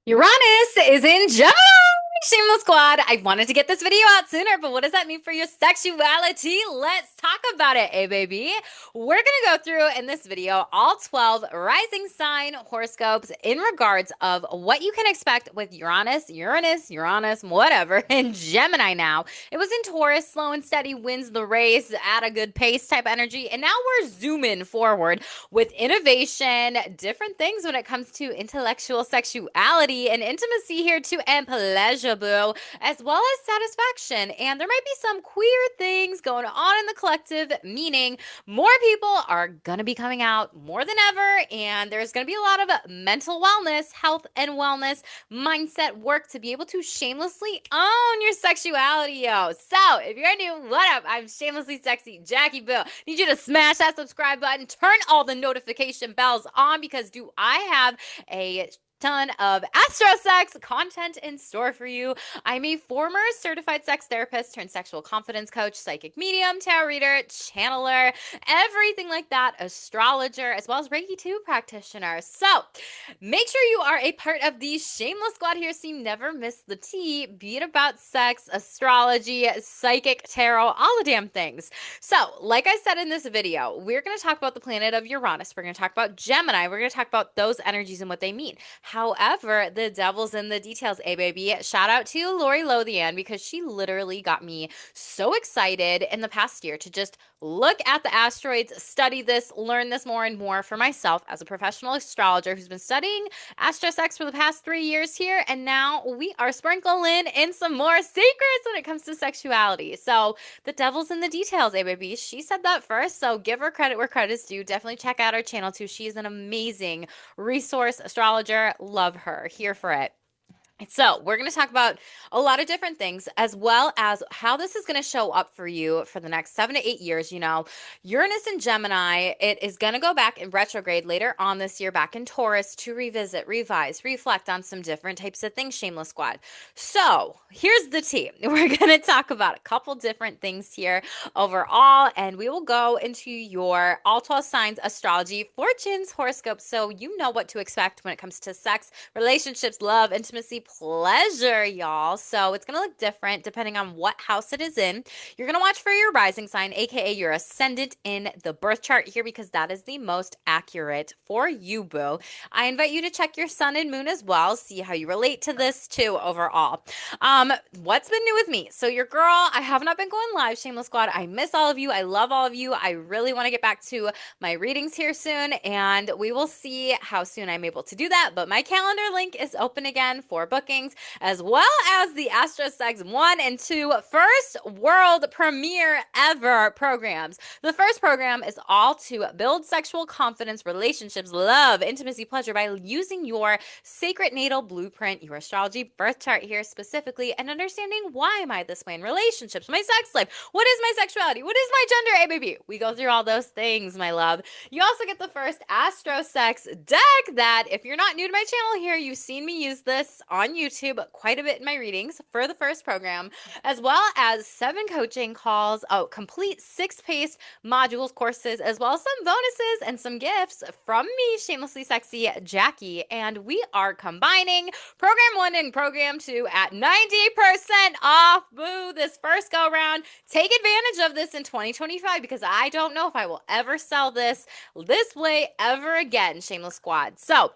Uranus is in Gemini. Shameless Squad. I wanted to get this video out sooner, but what does that mean for your sexuality? Let's talk about it, baby. We're going to go through in this video all 12 rising sign horoscopes in regards of what you can expect with Uranus, whatever, in Gemini now. It was in Taurus, slow and steady, wins the race at a good pace type energy. And now we're zooming forward with innovation, different things when it comes to intellectual sexuality and intimacy here too, and pleasure, boo, as well as satisfaction. And there might be some queer things going on in the collective, meaning more people are going to be coming out more than ever. And there's going to be a lot of mental wellness, health and wellness, mindset work to be able to shamelessly own your sexuality, yo. So if you're new, what up? I'm shamelessly sexy Jackie Boo. Need you to smash that subscribe button, turn all the notification bells on, because do I have a ton of astro sex content in store for you. I'm a former certified sex therapist turned sexual confidence coach, psychic medium, tarot reader, channeler, everything like that, astrologer, as well as Reiki 2 practitioner. So make sure you are a part of the Shameless Squad here so you never miss the tea, be it about sex, astrology, psychic, tarot, all the damn things. So, like I said in this video, we're going to talk about the planet of Uranus. We're going to talk about Gemini. We're going to talk about those energies and what they mean. However, the devil's in the details, baby. Shout out to Lori Lothian, because she literally got me so excited in the past year to just look at the asteroids, study this, learn this more and more for myself as a professional astrologer who's been studying astrosex for the past 3 years here. And now we are sprinkling in some more secrets when it comes to sexuality. So the devil's in the details, baby. She said that first, so give her credit where credit's due. Definitely check out her channel too. She's an amazing resource astrologer. Love her. Here for it. So, we're going to talk about a lot of different things, as well as how this is going to show up for you for the next 7 to 8 years. Uranus and Gemini, it is going to go back in retrograde later on this year, back in Taurus, to revisit, revise, reflect on some different types of things, Shameless Squad. So, here's the tea. We're going to talk about a couple different things here overall, and we will go into your all 12 signs astrology fortunes horoscope so you know what to expect when it comes to sex, relationships, love, intimacy, pleasure, y'all. So it's going to look different depending on what house it is in. You're going to watch for your rising sign, aka your ascendant in the birth chart here, because that is the most accurate for you, boo. I invite you to check your sun and moon as well, see how you relate to this too overall. What's been new with me? So your girl, I have not been going live, Shameless Squad. I miss all of you. I love all of you. I really want to get back to my readings here soon, and we will see how soon I'm able to do that. But my calendar link is open again for bookings, as well as the Astro Sex 1 and 2 first world premiere ever programs. The first program is all to build sexual confidence, relationships, love, intimacy, pleasure by using your sacred natal blueprint, your astrology birth chart here specifically, and understanding why am I this way in relationships, my sex life, what is my sexuality, what is my gender, hey baby. We go through all those things, my love. You also get the first Astro Sex deck that, if you're not new to my channel here, you've seen me use this on YouTube quite a bit in my readings for the first program, as well as 7 coaching calls, complete 6-paced modules, courses, as well as some bonuses and some gifts from me, Shamelessly Sexy Jackie. And we are combining program 1 and program 2 at 90% off, boo, this first go round. Take advantage of this in 2025, because I don't know if I will ever sell this way ever again, Shameless Squad. So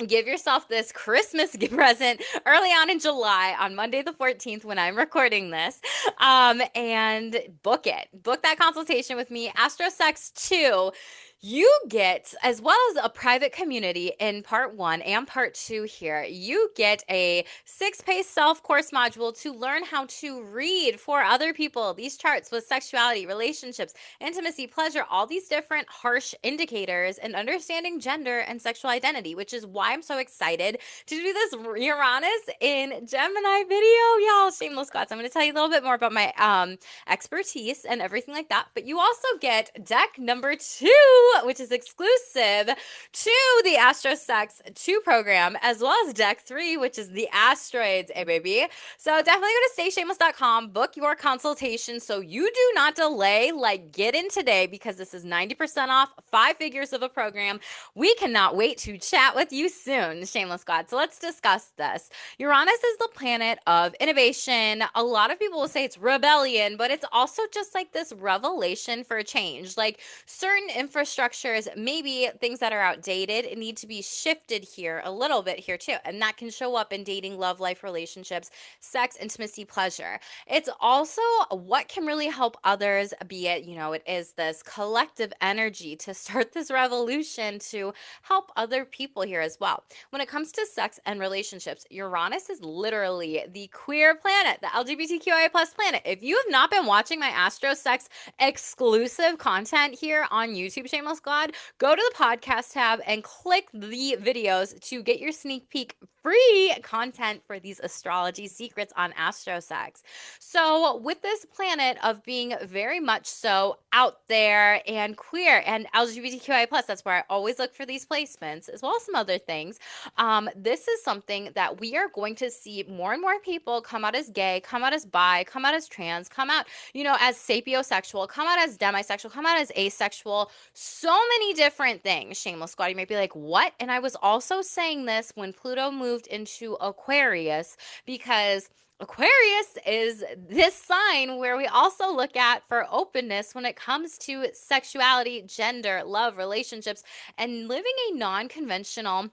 give yourself this Christmas present early on in July, on Monday the 14th when I'm recording this, and book it. Book that consultation with me. Astro Sex 2, you get, as well as a private community in part 1 and part 2 here, you get a 6-paced self-course module to learn how to read for other people these charts with sexuality, relationships, intimacy, pleasure, all these different harsh indicators, and understanding gender and sexual identity, which is why I'm so excited to do this Uranus in Gemini video, y'all. Shameless Squad. So I'm going to tell you a little bit more about my expertise and everything like that. But you also get deck number 2 which is exclusive to the Astro Sex 2 program, as well as Deck 3, which is the Asteroids, baby. So definitely go to stayshameless.com, book your consultation so you do not delay. Like, get in today because this is 90% off, 5 figures of a program. We cannot wait to chat with you soon, Shameless Squad. So let's discuss this. Uranus is the planet of innovation. A lot of people will say it's rebellion, but it's also just like this revelation for change. Like certain infrastructures, maybe things that are outdated, need to be shifted here a little bit here too. And that can show up in dating, love, life, relationships, sex, intimacy, pleasure. It's also what can really help others, be it, it is this collective energy to start this revolution to help other people here as well. When it comes to sex and relationships, Uranus is literally the queer planet, the LGBTQIA plus planet. If you have not been watching my Astro Sex exclusive content here on YouTube, Shameless Squad, go to the podcast tab and click the videos to get your sneak peek free content for these astrology secrets on Astro Sex. So with this planet of being very much so out there and queer and LGBTQIA+, that's where I always look for these placements, as well as some other things. This is something that we are going to see more and more people come out as gay, come out as bi, come out as trans, come out, as sapiosexual, come out as demisexual, come out as asexual, so many different things. Shameless Squad, you might be like, what? And I was also saying this when Pluto moved into Aquarius, because Aquarius is this sign where we also look at for openness when it comes to sexuality, gender, love, relationships, and living a non-conventional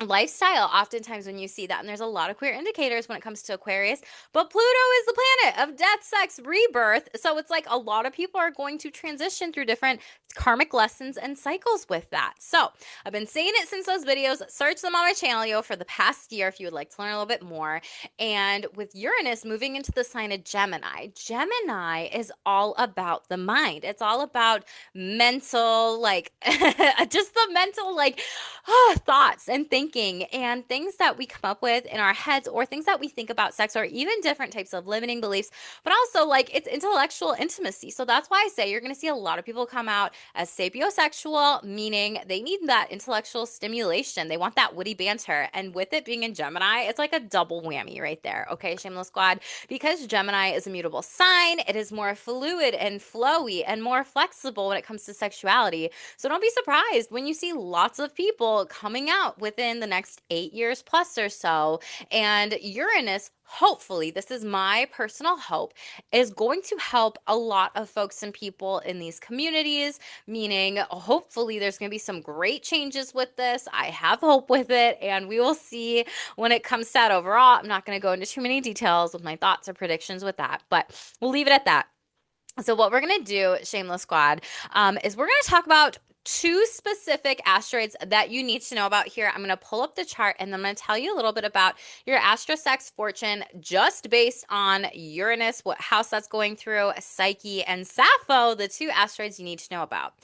lifestyle. Oftentimes when you see that, and there's a lot of queer indicators when it comes to Aquarius, but Pluto is the planet of death, sex, rebirth. So it's like a lot of people are going to transition through different karmic lessons and cycles with that. So I've been saying it since those videos. Search them on my channel for the past year if you would like to learn a little bit more. And with Uranus moving into the sign of Gemini, Gemini is all about the mind. It's all about mental, like just the mental, like thoughts and thinking and things that we come up with in our heads, or things that we think about sex, or even different types of limiting beliefs, but also like it's intellectual intimacy. So that's why I say you're going to see a lot of people come out as sapiosexual, meaning they need that intellectual stimulation. They want that witty banter. And with it being in Gemini, it's like a double whammy right there. Okay, Shameless Squad, because Gemini is a mutable sign, it is more fluid and flowy and more flexible when it comes to sexuality. So don't be surprised when you see lots of people coming out within the next 8 years plus or so. And Uranus, hopefully, this is my personal hope, is going to help a lot of folks and people in these communities, meaning hopefully there's going to be some great changes with this. I have hope with it, and we will see when it comes to that overall. I'm not going to go into too many details with my thoughts or predictions with that, but we'll leave it at that. So what we're going to do, Shameless Squad, is we're going to talk about 2 specific asteroids that you need to know about here. I'm going to pull up the chart and I'm going to tell you a little bit about your astrosex fortune just based on Uranus, what house that's going through, Psyche, and Sappho, the 2 asteroids you need to know about.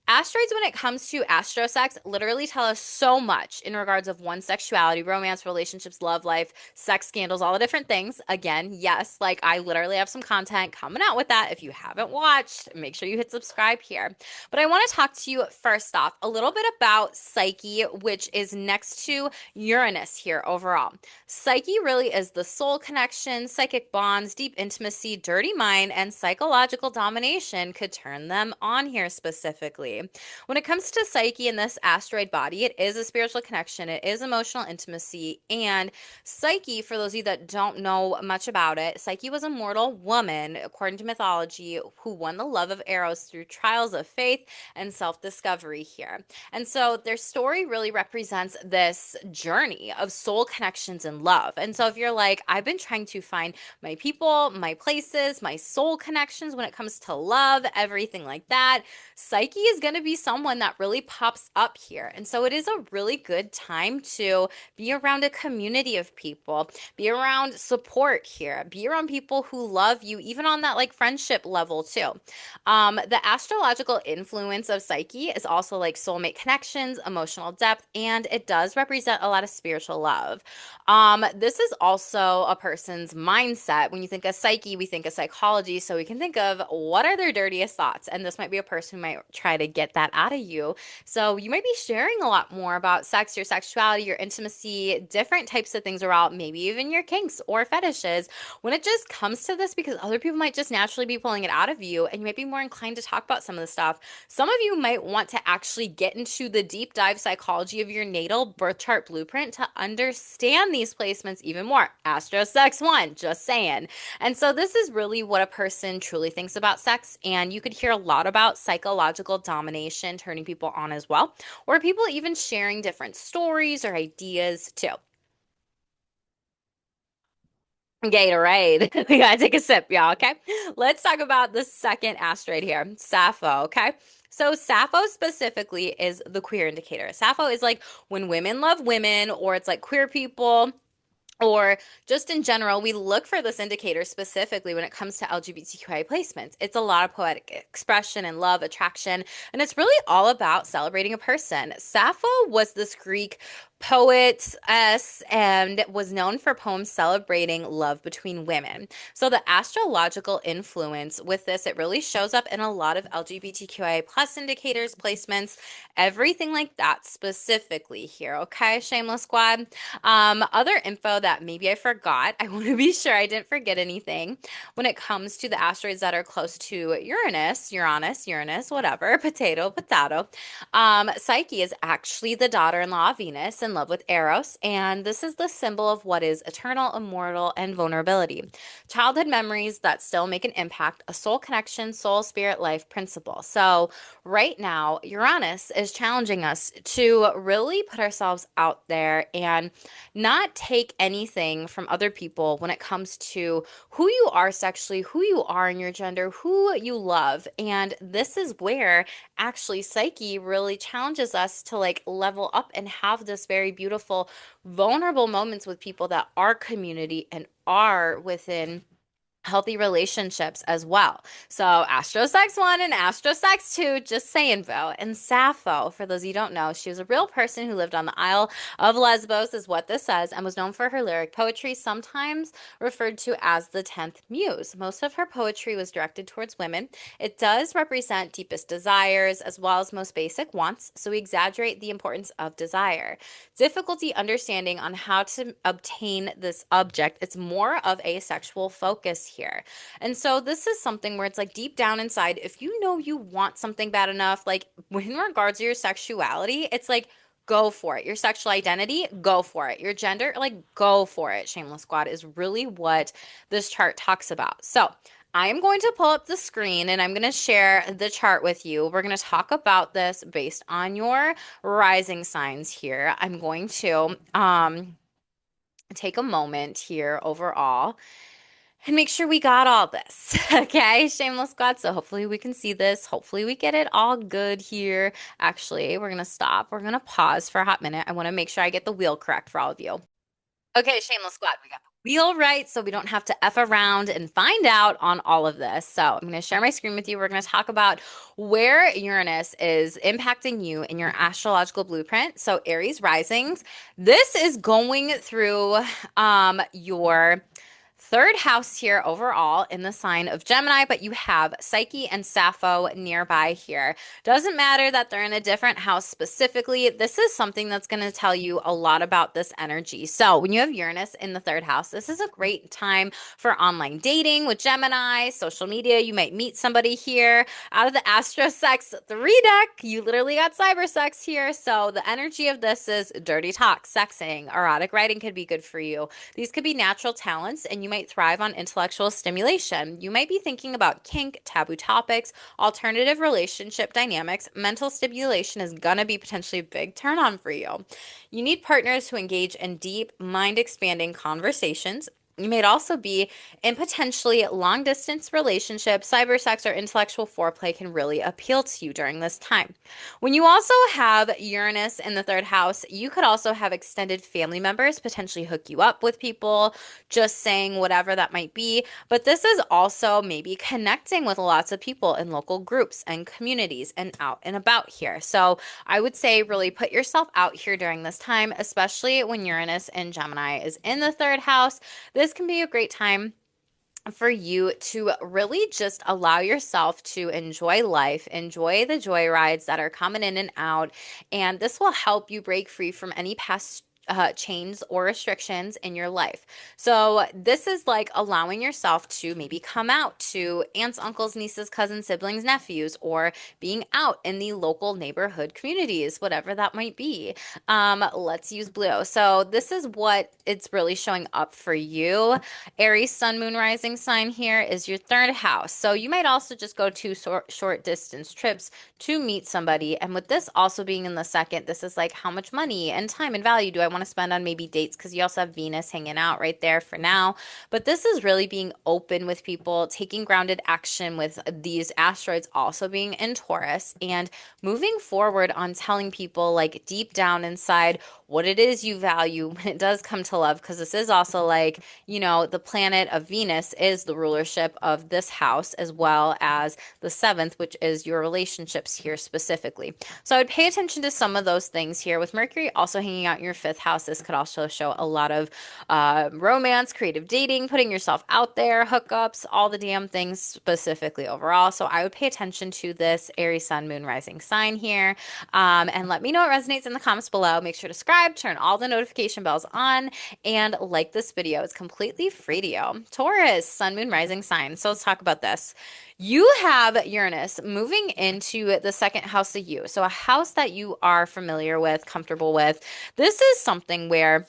Asteroids, when it comes to astrosex, literally tell us so much in regards of one's sexuality, romance, relationships, love life, sex scandals, all the different things. Again, yes, like I literally have some content coming out with that. If you haven't watched, make sure you hit subscribe here. But I want to talk to you first off a little bit about Psyche, which is next to Uranus here overall. Psyche really is the soul connection, psychic bonds, deep intimacy, dirty mind, and psychological domination could turn them on here specifically. When it comes to Psyche in this asteroid body, it is a spiritual connection, it is emotional intimacy, and Psyche, for those of you that don't know much about it, Psyche was a mortal woman, according to mythology, who won the love of Eros through trials of faith and self-discovery here. And so their story really represents this journey of soul connections and love. And so if you're like, I've been trying to find my people, my places, my soul connections when it comes to love, everything like that, Psyche is going to be someone that really pops up here. And so it is a really good time to be around a community of people, be around support here, be around people who love you, even on that like friendship level too. The astrological influence of Psyche is also like soulmate connections, emotional depth, and it does represent a lot of spiritual love. This is also a person's mindset. When you think of Psyche, we think of psychology, so we can think of what are their dirtiest thoughts, and this might be a person who might try to get that out of you. So you might be sharing a lot more about sex, your sexuality, your intimacy, different types of things around, maybe even your kinks or fetishes when it just comes to this, because other people might just naturally be pulling it out of you and you might be more inclined to talk about some of the stuff. Some of you might want to actually get into the deep dive psychology of your natal birth chart blueprint to understand these placements even more. Astro Sex One, just saying. And so this is really what a person truly thinks about sex. And you could hear a lot about psychological domination turning people on as well, or people even sharing different stories or ideas too. Gatorade. We gotta take a sip, y'all, okay? Let's talk about the second asteroid here, Sappho, okay? So Sappho specifically is the queer indicator. Sappho is like when women love women, or it's like queer people, or just in general, we look for this indicator specifically when it comes to LGBTQIA placements. It's a lot of poetic expression and love, attraction, and it's really all about celebrating a person. Sappho was this Greek poetess and was known for poems celebrating love between women. So the astrological influence with this, it really shows up in a lot of LGBTQIA plus indicators, placements, everything like that specifically here. Okay, Shameless Squad. Other info that maybe I forgot, I want to be sure I didn't forget anything when it comes to the asteroids that are close to Uranus, whatever, potato. Psyche is actually the daughter-in-law of Venus in love with Eros, and this is the symbol of what is eternal, immortal, and vulnerability. Childhood memories that still make an impact, a soul connection, soul, spirit, life principle. So right now, Uranus is challenging us to really put ourselves out there and not take anything from other people when it comes to who you are sexually, who you are in your gender, who you love. And this is where actually Psyche really challenges us to like level up and have this very beautiful, vulnerable moments with people that are community and are within healthy relationships as well. So Astrosex 1 and Astrosex 2, just saying, Vo. And Sappho, for those of you who don't know, she was a real person who lived on the Isle of Lesbos, is what this says, and was known for her lyric poetry, sometimes referred to as the 10th muse. Most of her poetry was directed towards women. It does represent deepest desires as well as most basic wants, so we exaggerate the importance of desire. Difficulty understanding on how to obtain this object. It's more of a sexual focus here. And so this is something where it's like deep down inside, if you know you want something bad enough, like in regards to your sexuality, it's like go for it. Your sexual identity, go for it. Your gender, like go for it. Shameless Squad is really what this chart talks about. So I am going to pull up the screen and I'm going to share the chart with you. We're going to talk about this based on your rising signs here. I'm going to take a moment here overall and make sure we got all this. Okay, Shameless Squad. So hopefully we can see this. Hopefully we get it all good here. Actually, we're going to stop. We're going to pause for a hot minute. I want to make sure I get the wheel correct for all of you. Okay, Shameless Squad, we got the wheel right, so we don't have to F around and find out on all of this. So I'm going to share my screen with you. We're going to talk about where Uranus is impacting you in your astrological blueprint. So Aries risings, this is going through your third house here overall in the sign of Gemini, but you have Psyche and Sappho nearby here. Doesn't matter that they're in a different house specifically. This is something that's going to tell you a lot about this energy. So when you have Uranus in the third house, this is a great time for online dating with Gemini, social media. You might meet somebody here. Out of the Astro Sex 3 deck, you literally got cyber sex here. So the energy of this is dirty talk, sexing, erotic writing could be good for you. These could be natural talents, and you might thrive on intellectual stimulation. You might be thinking about kink, taboo topics, alternative relationship dynamics. Mental stimulation is going to be potentially a big turn on for you. You need partners who engage in deep, mind expanding conversations. You may also be in potentially long distance relationships. Cyber sex or intellectual foreplay can really appeal to you during this time. When you also have Uranus in the third house, you could also have extended family members potentially hook you up with people, just saying whatever that might be. But this is also maybe connecting with lots of people in local groups and communities and out and about here. So I would say really put yourself out here during this time, especially when Uranus in Gemini is in the third house. This can be a great time for you to really just allow yourself to enjoy life, enjoy the joy rides that are coming in and out. And this will help you break free from any past chains or restrictions in your life. So, this is like allowing yourself to maybe come out to aunts, uncles, nieces, cousins, siblings, nephews, or being out in the local neighborhood communities, whatever that might be. Let's use blue. So, this is what it's really showing up for you. Aries sun moon rising sign here is your third house. So you might also just go to short distance trips to meet somebody. And with this also being in the second, this is like how much money and time and value do I want to spend on maybe dates? Because you also have Venus hanging out right there for now. But this is really being open with people, taking grounded action with these asteroids also being in Taurus, and moving forward on telling people like deep down inside what it is you value when it does come to love. Because this is also like, the planet of Venus is the rulership of this house, as well as the seventh, which is your relationships here specifically. So I would pay attention to some of those things here. With Mercury also hanging out in your fifth house, this could also show a lot of romance, creative dating, putting yourself out there, hookups, all the damn things specifically overall. So I would pay attention to this Aries sun, moon, rising sign here. And let me know what resonates in the comments below. Make sure to subscribe, turn all the notification bells on, and like this video. It's completely free to you. Taurus, sun, moon, rising sign. So let's talk about this. You have Uranus moving into the second house of you. So a house that you are familiar with, comfortable with. This is something where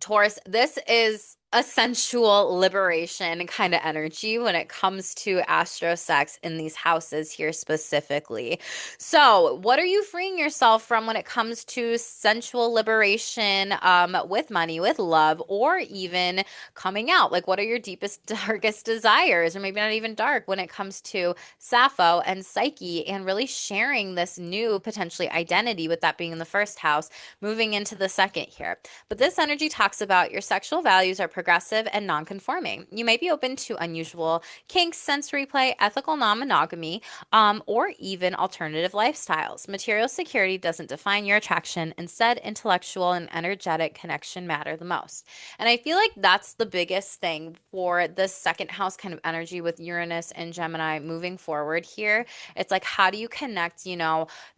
Taurus, this is a sensual liberation kind of energy when it comes to astro sex in these houses here specifically. So, what are you freeing yourself from when it comes to sensual liberation with money, with love, or even coming out? Like, what are your deepest, darkest desires, or maybe not even dark, when it comes to Sappho and Psyche and really sharing this new potentially identity, with that being in the first house, moving into the second here? But this energy talks about your sexual values are progressive and non-conforming. You may be open to unusual kinks, sensory play, ethical non-monogamy, or even alternative lifestyles. Material security doesn't define your attraction. Instead, intellectual and energetic connection matter the most. And I feel like that's the biggest thing for this second house kind of energy with Uranus and Gemini moving forward here. It's like, how do you connect,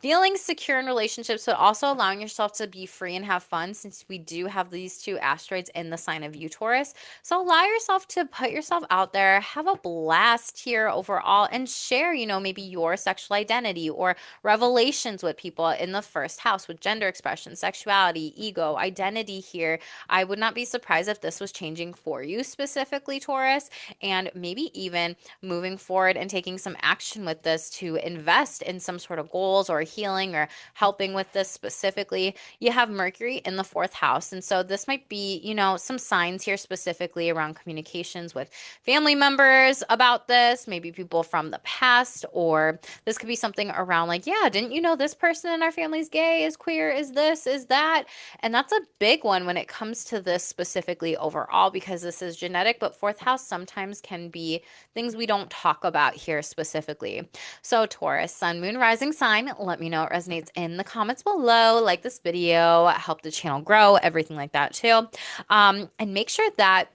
feeling secure in relationships, but also allowing yourself to be free and have fun, since we do have these two asteroids in the sign of you, Taurus. So allow yourself to put yourself out there, have a blast here overall, and share, maybe your sexual identity or revelations with people in the first house with gender expression, sexuality, ego, identity here. I would not be surprised if this was changing for you specifically, Taurus, and maybe even moving forward and taking some action with this to invest in some sort of goals or healing or helping with this specifically. You have Mercury in the fourth house. And so this might be, some signs here specifically around communications with family members about this, maybe people from the past, or this could be something around like, yeah, didn't you know this person in our family's gay, is queer, is this, is that? And that's a big one when it comes to this specifically overall, because this is genetic, but fourth house sometimes can be things we don't talk about here specifically. So Taurus, sun, moon, rising sign, let me know what resonates in the comments below. Like this video, help the channel grow, everything like that too. And make sure that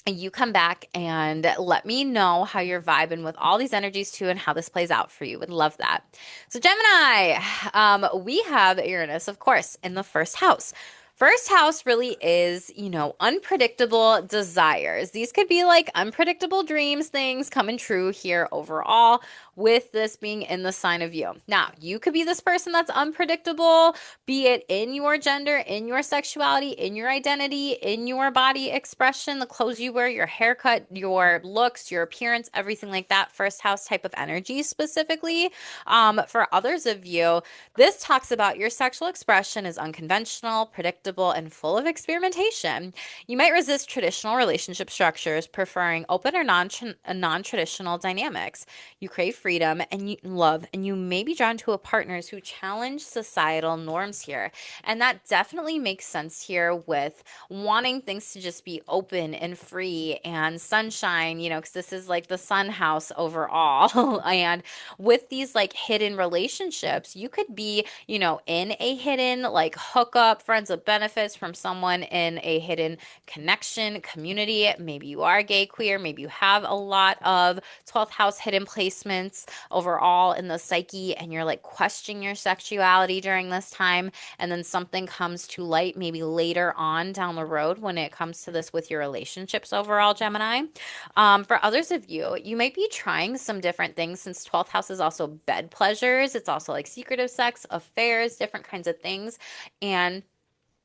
you come back and let me know how you're vibing with all these energies too, and how this plays out for you. Would love that. So Gemini, we have Uranus, of course, in the first house. First house really is, unpredictable desires. These could be like unpredictable dreams, things coming true here overall, with this being in the sign of you. Now, you could be this person that's unpredictable, be it in your gender, in your sexuality, in your identity, in your body expression, the clothes you wear, your haircut, your looks, your appearance, everything like that. First house type of energy specifically. For others of you, this talks about your sexual expression is unconventional, predictable, and full of experimentation. You might resist traditional relationship structures, preferring open or non-traditional dynamics. You crave freedom and love, and you may be drawn to a partners who challenge societal norms here. And that definitely makes sense here with wanting things to just be open and free and sunshine, because this is like the sun house overall. And with these like hidden relationships, you could be, in a hidden like hookup, friends with benefits from someone in a hidden connection, community. Maybe you are gay, queer, maybe you have a lot of 12th house hidden placements overall in the psyche, and you're like questioning your sexuality during this time. And then something comes to light maybe later on down the road when it comes to this with your relationships overall, Gemini. For others of you, you might be trying some different things since 12th house is also bed pleasures. It's also like secretive sex, affairs, different kinds of things. And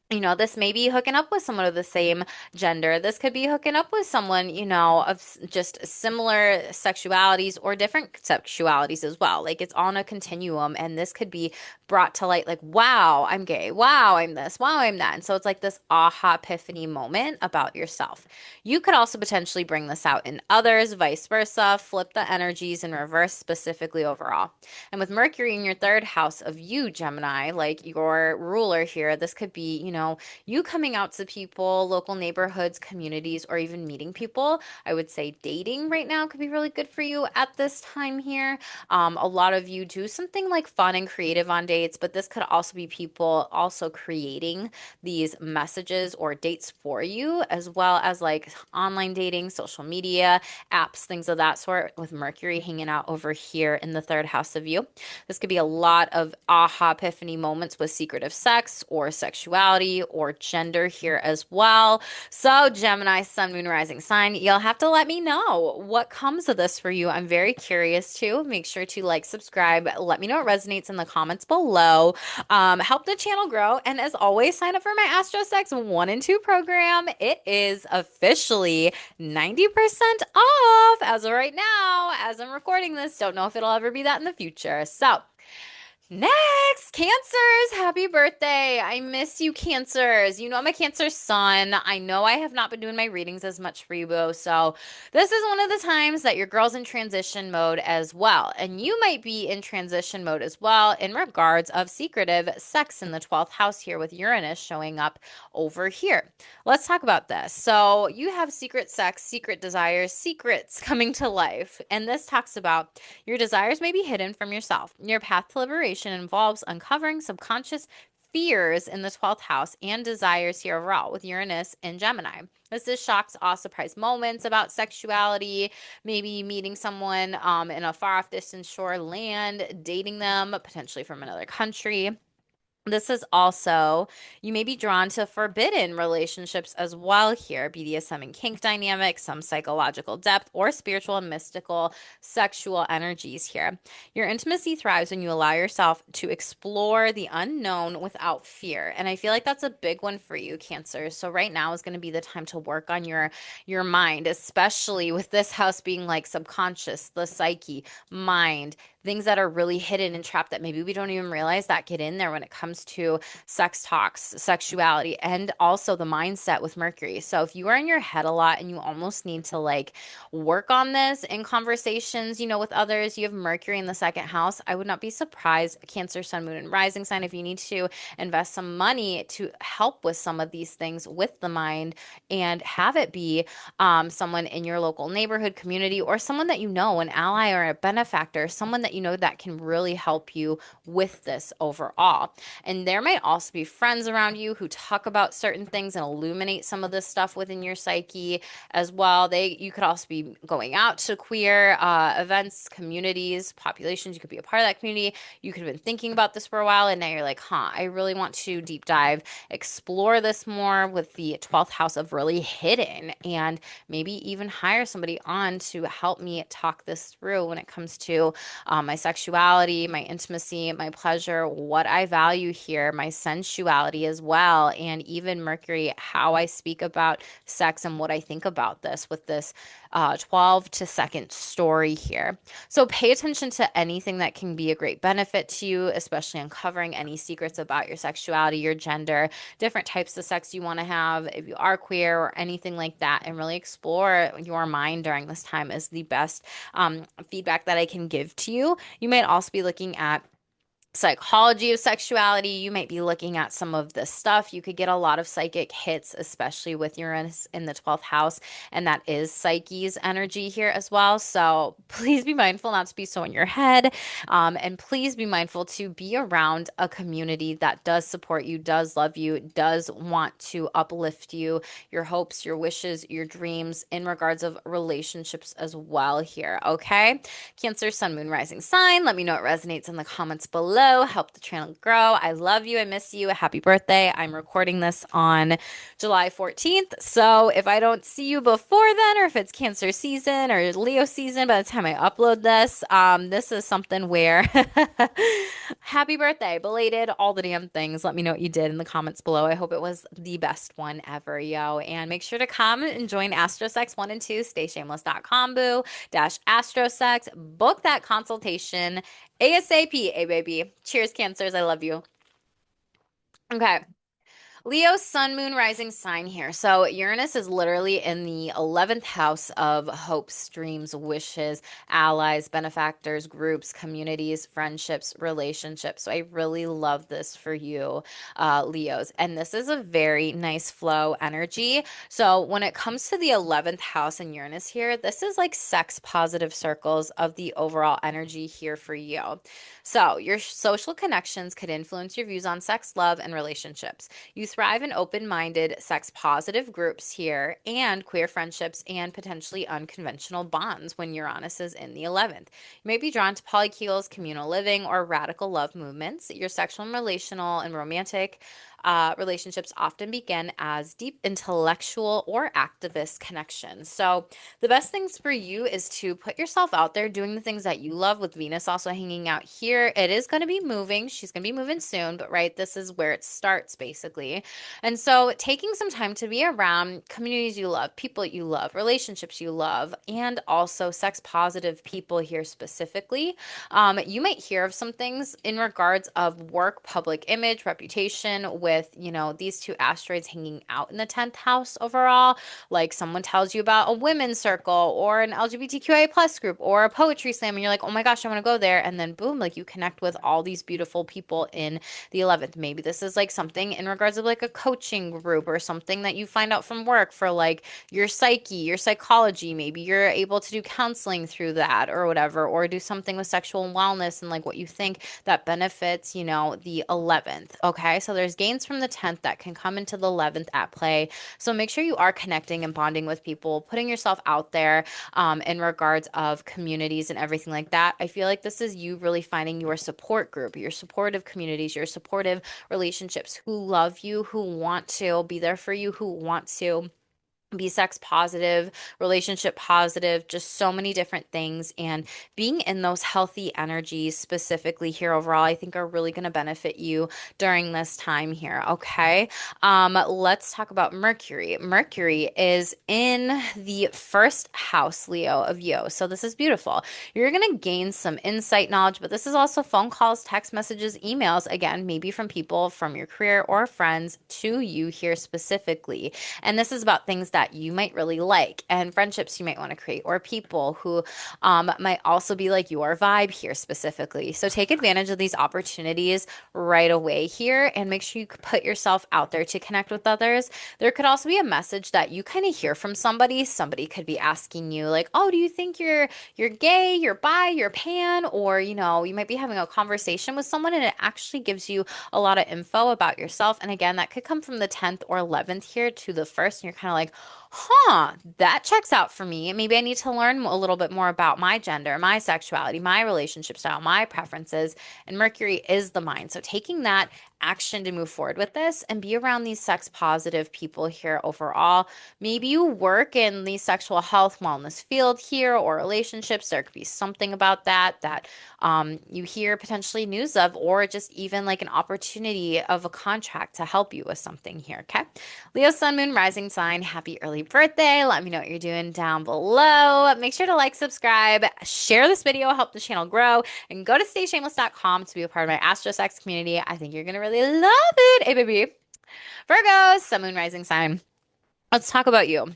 this may be hooking up with someone of the same gender. This could be hooking up with someone, of just similar sexualities or different sexualities as well. Like it's on a continuum, and this could be brought to light like, wow, I'm gay. Wow, I'm this. Wow, I'm that. And so it's like this aha epiphany moment about yourself. You could also potentially bring this out in others, vice versa, flip the energies in reverse, specifically overall. And with Mercury in your third house of you, Gemini, like your ruler here, this could be, you coming out to people, local neighborhoods, communities, or even meeting people. I would say dating right now could be really good for you at this time here. A lot of you do something like fun and creative on dates, but this could also be people also creating these messages or dates for you, as well as like online dating, social media, apps, things of that sort, with Mercury hanging out over here in the third house of you. This could be a lot of aha epiphany moments with secretive sex or sexuality or gender here as well. So Gemini, sun, moon, rising sign, you'll have to let me know what comes of this for you. I'm very curious too. Make sure to like, subscribe, let me know what resonates in the comments below. Help the channel grow. And as always, sign up for my Astro Sex 1 and 2 program. It is officially 90% off as of right now, as I'm recording this. Don't know if it'll ever be that in the future. So next, Cancers, happy birthday. I miss you, Cancers. I'm a Cancer sun. I know I have not been doing my readings as much for you, boo. So this is one of the times that your girl's in transition mode as well. And you might be in transition mode as well in regards of secretive sex in the 12th house here with Uranus showing up over here. Let's talk about this. So you have secret sex, secret desires, secrets coming to life. And this talks about your desires may be hidden from yourself. Your path to liberation involves uncovering subconscious fears in the 12th house and desires here overall with Uranus and Gemini. This is shocks, awe, surprise moments about sexuality, maybe meeting someone in a far off distant shore land, dating them potentially from another country. This is also, you may be drawn to forbidden relationships as well here, BDSM and kink dynamics, some psychological depth, or spiritual and mystical sexual energies here. Your intimacy thrives when you allow yourself to explore the unknown without fear. And I feel like that's a big one for you, Cancer. So right now is going to be the time to work on your mind, especially with this house being like subconscious, the psyche, mind, things that are really hidden and trapped that maybe we don't even realize that get in there when it comes to sex talks, sexuality, and also the mindset with Mercury. So if you are in your head a lot and you almost need to like work on this in conversations, with others, you have Mercury in the second house. I would not be surprised, Cancer, sun, moon, and rising sign, if you need to invest some money to help with some of these things with the mind and have it be someone in your local neighborhood, community, or someone that an ally or a benefactor, someone that that can really help you with this overall. And there might also be friends around you who talk about certain things and illuminate some of this stuff within your psyche as well. You could also be going out to queer events, communities, populations. You could be a part of that community. You could have been thinking about this for a while, and now you're like, I really want to deep dive, explore this more with the 12th house of really hidden, and maybe even hire somebody on to help me talk this through when it comes to my sexuality, my intimacy, my pleasure, what I value here, my sensuality as well, and even Mercury, how I speak about sex and what I think about this with this 12 to second story here. So pay attention to anything that can be a great benefit to you, especially uncovering any secrets about your sexuality, your gender, different types of sex you want to have, if you are queer or anything like that, and really explore your mind during this time is the best feedback that I can give to you. You might also be looking at psychology of sexuality. You might be looking at some of this stuff. You could get a lot of psychic hits, especially with Uranus in the 12th house, and that is Psyche's energy here as well. So please be mindful not to be so in your head. And please be mindful to be around a community that does support you, does love you, does want to uplift you, your hopes, your wishes, your dreams in regards of relationships as well here. Okay. Cancer, Sun, Moon, Rising sign. Let me know what resonates in the comments below. Help the channel grow. I love you. I miss you. Happy birthday. I'm recording this on July 14th. So if I don't see you before then, or if it's Cancer season or Leo season by the time I upload this, this is something where happy birthday, belated, all the damn things. Let me know what you did in the comments below. I hope it was the best one ever, yo. And make sure to come and join AstroSex 1 and 2, stayshameless.com, boo, dash AstroSex. Book that consultation ASAP, baby. Cheers, Cancers. I love you. Okay. Leo, sun, moon, rising sign here. So Uranus is literally in the 11th house of hopes, dreams, wishes, allies, benefactors, groups, communities, friendships, relationships. So I really love this for you, Leos. And this is a very nice flow energy. So when it comes to the 11th house and Uranus here, this is like sex positive circles of the overall energy here for you. So your social connections could influence your views on sex, love, and relationships. You thrive in open-minded, sex-positive groups here and queer friendships and potentially unconventional bonds when Uranus is in the 11th. You may be drawn to polycules, communal living, or radical love movements. Your sexual and relational and romantic relationships often begin as deep intellectual or activist connections. So the best things for you is to put yourself out there doing the things that you love, with Venus also hanging out here. It is going to be moving. She's going to be moving soon, but right, this is where it starts basically. And so taking some time to be around communities you love, people you love, relationships you love, and also sex positive people here specifically. You might hear of some things in regards of work, public image, reputation with, these two asteroids hanging out in the 10th house overall. Like someone tells you about a women's circle or an LGBTQIA plus group or a poetry slam, and you're like, oh my gosh, I want to go there. And then boom, like you connect with all these beautiful people in the 11th. Maybe this is like something in regards of like a coaching group or something that you find out from work for like your psyche, your psychology. Maybe you're able to do counseling through that or whatever, or do something with sexual wellness and like what you think that benefits, the 11th. Okay. So there's gains from the 10th that can come into the 11th at play. So make sure you are connecting and bonding with people, putting yourself out there in regards of communities and everything like that. I feel like this is you really finding your support group, your supportive communities, your supportive relationships who love you, who want to be there for you, who want to be sex positive, relationship positive, just so many different things. And being in those healthy energies specifically here overall, I think are really going to benefit you during this time here. Okay. Let's talk about Mercury. Mercury is in the first house, Leo, of you. So this is beautiful. You're going to gain some insight knowledge, but this is also phone calls, text messages, emails, again, maybe from people from your career or friends to you here specifically. And this is about things that you might really like and friendships you might want to create, or people who might also be like your vibe here specifically. So take advantage of these opportunities right away here and make sure you put yourself out there to connect with others. There could also be a message that you kind of hear from somebody. Somebody could be asking you like, oh, do you think you're gay, you're bi, you're pan? Or, you might be having a conversation with someone and it actually gives you a lot of info about yourself. And again, that could come from the 10th or 11th here to the first. And you're kind of like, that checks out for me. Maybe I need to learn a little bit more about my gender, my sexuality, my relationship style, my preferences. And Mercury is the mind. So taking that action to move forward with this and be around these sex positive people here overall. Maybe you work in the sexual health wellness field here or relationships. There could be something about that you hear potentially news of, or just even like an opportunity of a contract to help you with something here. Okay. Leo, sun, moon, rising sign, happy early birthday. Let me know what you're doing down below. Make sure to like, subscribe, share this video, help the channel grow, and go to stayshameless.com to be a part of my Astro Sex community. I think you're going to really love it. Hey, baby. Virgo, sun, moon, rising sign. Let's talk about you.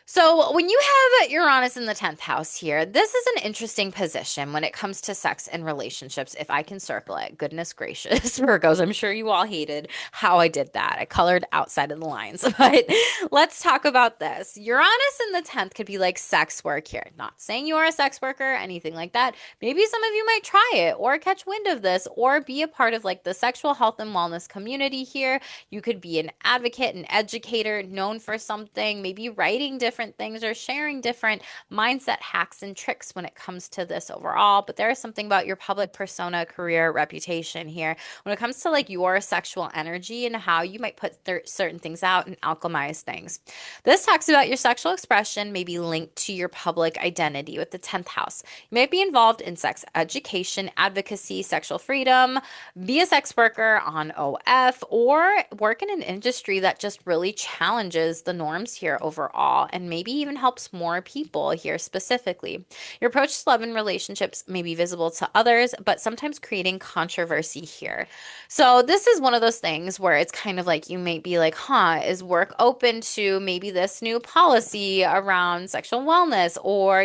So, when you have Uranus in the 10th house here, this is an interesting position when it comes to sex and relationships. If I can circle it, goodness gracious, Virgos, I'm sure you all hated how I did that. I colored outside of the lines, but let's talk about this. Uranus in the 10th could be like sex work here. Not saying you are a sex worker, anything like that. Maybe some of you might try it or catch wind of this or be a part of like the sexual health and wellness community here. You could be an advocate, an educator, known for something, maybe writing different things or sharing different mindset hacks and tricks when it comes to this overall. But there is something about your public persona, career, reputation here when it comes to like your sexual energy and how you might put certain things out and alchemize things. This talks about your sexual expression, maybe linked to your public identity with the 10th house. You might be involved in sex education, advocacy, sexual freedom, be a sex worker on OF, or work in an industry that just really challenges the norms here overall and maybe even helps more people here specifically. Your approach to love and relationships may be visible to others, but sometimes creating controversy here. So this is one of those things where it's kind of like you may be like, huh, is work open to maybe this new policy around sexual wellness or,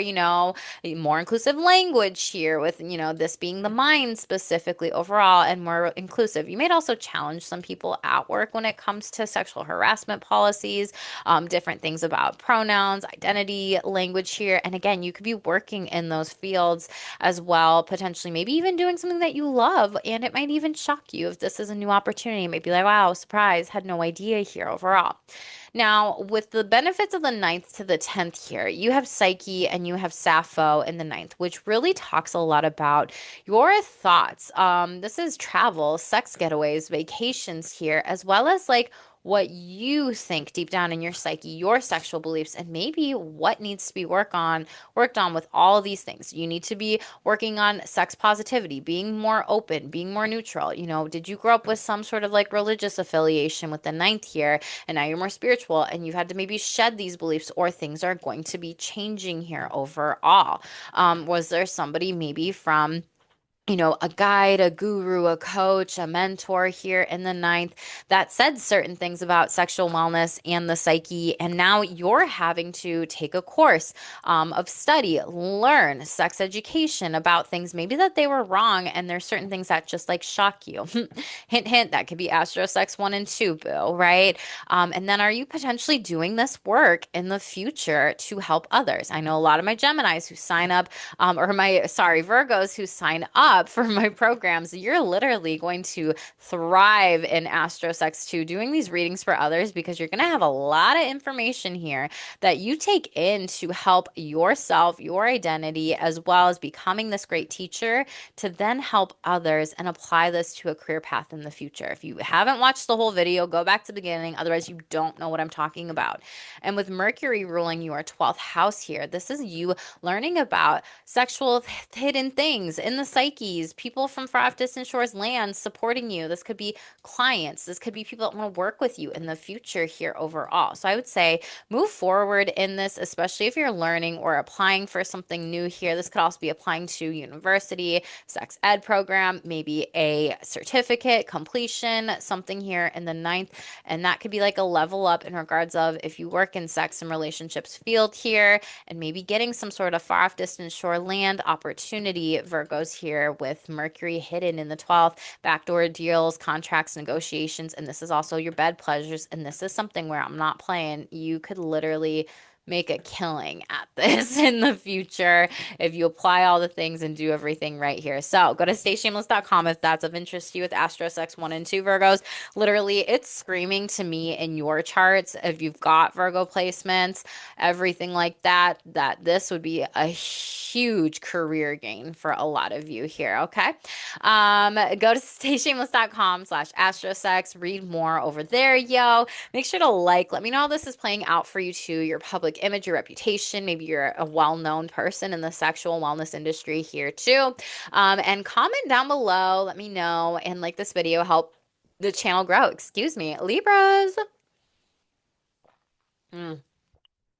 more inclusive language here with, this being the mind specifically overall and more inclusive. You may also challenge some people at work when it comes to sexual harassment policies, different things about pronouns, identity, language here. And again, you could be working in those fields as well, potentially maybe even doing something that you love. And it might even shock you if this is a new opportunity. You might be like, wow, surprise, had no idea here overall. Now, with the benefits of the ninth to the 10th here, you have Psyche and you have Sappho in the ninth, which really talks a lot about your thoughts. This is travel, sex getaways, vacations here, as well as like what you think deep down in your psyche, your sexual beliefs, and maybe what needs to be worked on with all these things. You need to be working on sex positivity, being more open, being more neutral. Did you grow up with some sort of like religious affiliation with the ninth here, and now you're more spiritual, and you've had to maybe shed these beliefs, or things are going to be changing here overall? Was there somebody maybe from a guide, a guru, a coach, a mentor here in the ninth that said certain things about sexual wellness and the psyche. And now you're having to take a course of study, learn sex education about things maybe that they were wrong. And there's certain things that just like shock you. Hint, hint, that could be Astro Sex 1 and 2, boo, right? And then are you potentially doing this work in the future to help others? I know a lot of my Geminis who sign up, Virgos who sign up for my programs, you're literally going to thrive in Astro Sex 2 doing these readings for others because you're going to have a lot of information here that you take in to help yourself, your identity, as well as becoming this great teacher to then help others and apply this to a career path in the future. If you haven't watched the whole video, go back to the beginning. Otherwise, you don't know what I'm talking about. And with Mercury ruling your 12th house here, this is you learning about sexual hidden things in the psyche, people from far off distant shores land supporting you. This could be clients. This could be people that want to work with you in the future here overall. So I would say move forward in this, especially if you're learning or applying for something new here. This could also be applying to university, sex ed program, maybe a certificate, completion, something here in the ninth. And that could be like a level up in regards of if you work in sex and relationships field here and maybe getting some sort of far off distant shore land opportunity, Virgos here with Mercury hidden in the 12th, backdoor deals, contracts, negotiations, and this is also your bed pleasures. And this is something where I'm not playing. You could literally make a killing at this in the future if you apply all the things and do everything right here. So go to stayshameless.com if that's of interest to you with Astro Sex 1 and 2 Virgos. Literally, it's screaming to me in your charts if you've got Virgo placements, everything like that, that this would be a huge career gain for a lot of you here, okay? Go to stayshameless.com/astrosex, read more over there, yo. Make sure to like, let me know how this is playing out for you too, your public image, your reputation. Maybe you're a well-known person in the sexual wellness industry here too. And comment down below, let me know, and like this video, help the channel grow. Excuse me, Libras. Mm.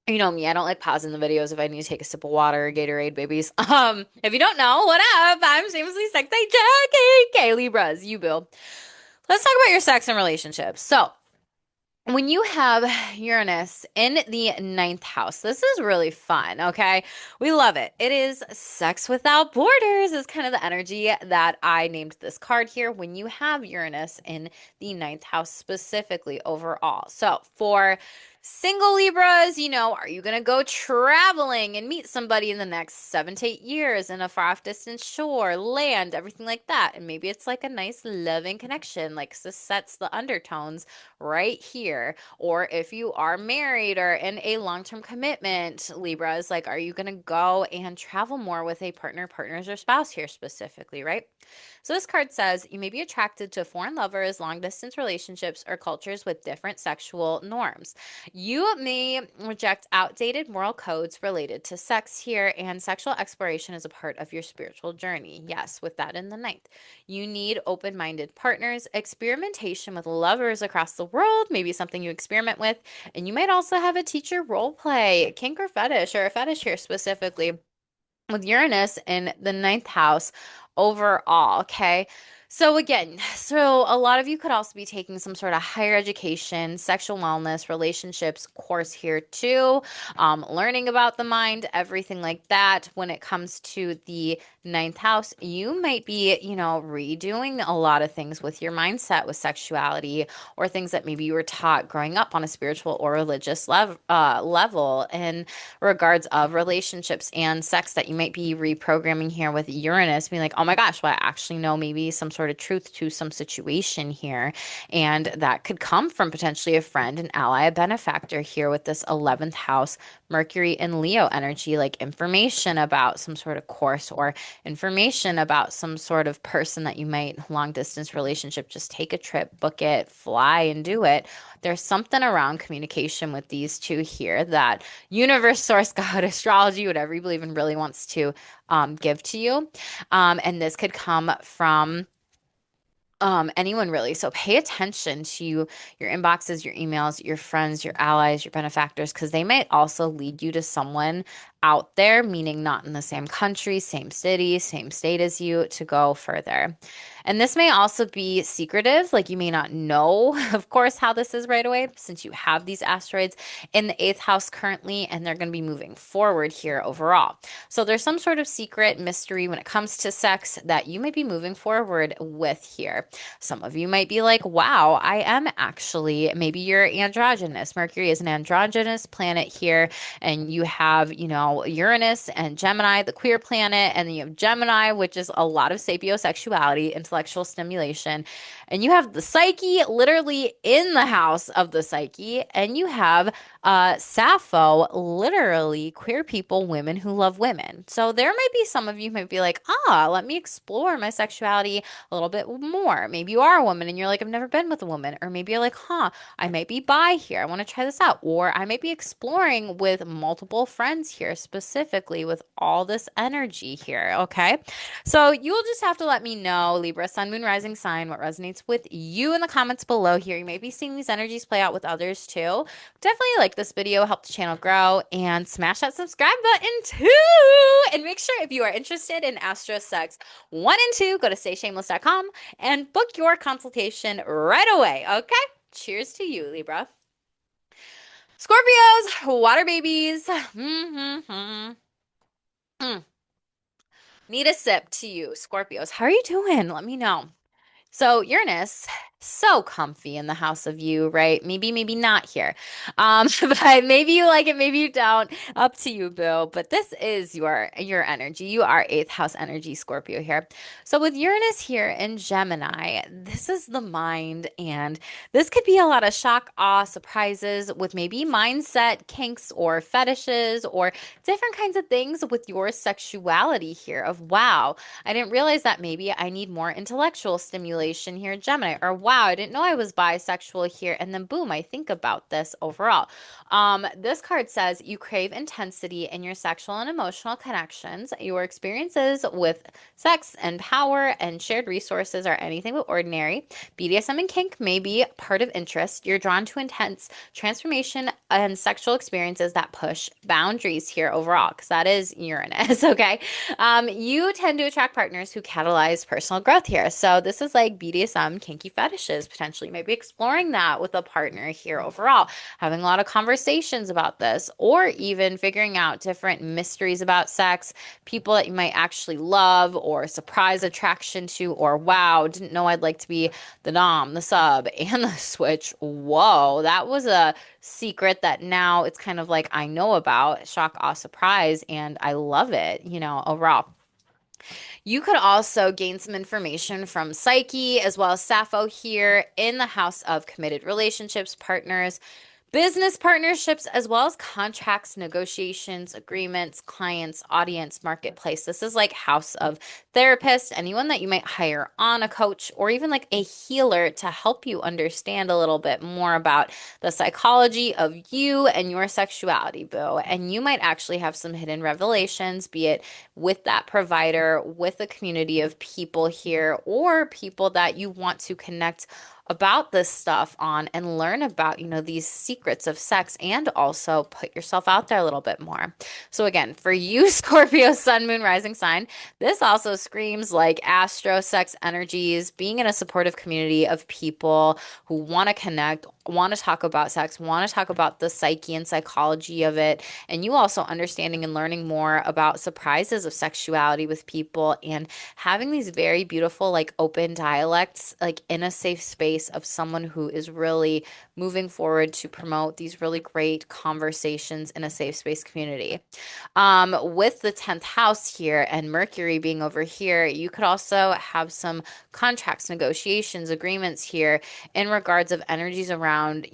You know me, I don't like pausing the videos if I need to take a sip of water or Gatorade, babies. If you don't know, what up? I'm Shamelessly Sexy Jackie. Okay, Libras, you boo. Let's talk about your sex and relationships. So, when you have Uranus in the ninth house, this is really fun, okay? We love it. It is sex without borders, is kind of the energy that I named this card here when you have Uranus in the ninth house specifically overall. So for single Libras, are you going to go traveling and meet somebody in the next 7 to 8 years in a far off distant shore, land, everything like that? And maybe it's like a nice loving connection, like this sets the undertones right here. Or if you are married or in a long-term commitment, Libra is like, are you going to go and travel more with a partner, partners, or spouse here specifically, right? So this card says you may be attracted to foreign lovers, long-distance relationships, or cultures with different sexual norms. You may reject outdated moral codes related to sex here, and sexual exploration is a part of your spiritual journey. Yes, with that in the ninth. You need open-minded partners, experimentation with lovers across the world, maybe something you experiment with, and you might also have a teacher role play, kink or fetish, or a fetish here specifically with Uranus in the ninth house overall. Okay. So again, so a lot of you could also be taking some sort of higher education, sexual wellness, relationships course here too, learning about the mind, everything like that. When it comes to the ninth house, you might be, redoing a lot of things with your mindset with sexuality, or things that maybe you were taught growing up on a spiritual or religious level in regards of relationships and sex, that you might be reprogramming here with Uranus, being like, oh my gosh, well, I actually know maybe some sort of truth to some situation here. And that could come from potentially a friend, an ally, a benefactor here with this 11th house, Mercury and Leo energy, like information about some sort of course or information about some sort of person that you might long distance relationship, just take a trip, book it, fly and do it. There's something around communication with these two here that universe, source, God, astrology, whatever you believe in, really wants to give to you. And this could come from anyone really. So pay attention to your inboxes, your emails, your friends, your allies, your benefactors, because they might also lead you to someone out there, meaning not in the same country, same city, same state as you, to go further. And this may also be secretive, like you may not know, of course, how this is right away, since you have these asteroids in the eighth house currently, and they're going to be moving forward here overall. So there's some sort of secret mystery when it comes to sex that you might be moving forward with here. Some of you might be like, wow, I am actually, maybe you're androgynous. Mercury is an androgynous planet here, and you have, Uranus and Gemini, the queer planet, and then you have Gemini, which is a lot of sapiosexuality, intellectual stimulation. And you have the psyche literally in the house of the psyche, and you have Sappho, literally queer people, women who love women. So there might be some of you might be like, let me explore my sexuality a little bit more. Maybe you are a woman and you're like, I've never been with a woman. Or maybe you're like, I might be bi here. I want to try this out. Or I might be exploring with multiple friends here, specifically with all this energy here. Okay. So you'll just have to let me know, Libra, Sun, Moon, Rising sign, what resonates with you in the comments below here. You may be seeing these energies play out with others too. Definitely like this video, help the channel grow, and smash that subscribe button too. And make sure if you are interested in Astro Sex 1 and 2, go to stayshameless.com and book your consultation right away. Okay? Cheers to you, Libra. Scorpios, water babies. Need a sip to you, Scorpios. How are you doing? Let me know. So Uranus so comfy in the house of you, right? Maybe not here. But maybe you like it, maybe you don't. Up to you, Boo. But this is your energy. You are eighth house energy, Scorpio here. So with Uranus here in Gemini, this is the mind, and this could be a lot of shock, awe, surprises with maybe mindset kinks or fetishes or different kinds of things with your sexuality here of wow. I didn't realize that maybe I need more intellectual stimulation here, Gemini. Or wow, I didn't know I was bisexual here. And then boom, I think about this overall. This card says you crave intensity in your sexual and emotional connections. Your experiences with sex and power and shared resources are anything but ordinary. BDSM and kink may be part of interest. You're drawn to intense transformation and sexual experiences that push boundaries here overall, because that is Uranus, okay? You tend to attract partners who catalyze personal growth here. So this is like BDSM, kinky fetishes, potentially maybe exploring that with a partner here overall, having a lot of conversations about this, or even figuring out different mysteries about sex, people that you might actually love or surprise attraction to, or wow, didn't know I'd like to be the dom, the sub, and the switch. Whoa, that was a secret that now it's kind of like I know about, shock, awe, surprise, and I love it, overall. You could also gain some information from Psyche as well as Sappho here in the house of committed relationships, partners, business partnerships, as well as contracts, negotiations, agreements, clients, audience, marketplace. This is like house of therapist, anyone that you might hire on, a coach, or even like a healer to help you understand a little bit more about the psychology of you and your sexuality, boo. And you might actually have some hidden revelations, be it with that provider, with a community of people here, or people that you want to connect about this stuff on and learn about, these secrets of sex and also put yourself out there a little bit more. So again, for you, Scorpio, sun, moon, rising sign, this also screams like astro sex energies, being in a supportive community of people who want to connect, want to talk about sex, want to talk about the psyche and psychology of it, and you also understanding and learning more about surprises of sexuality with people and having these very beautiful, like open dialects, like in a safe space of someone who is really moving forward to promote these really great conversations in a safe space community. With the 10th house here and Mercury being over here, you could also have some contracts, negotiations, agreements here in regards of energies around,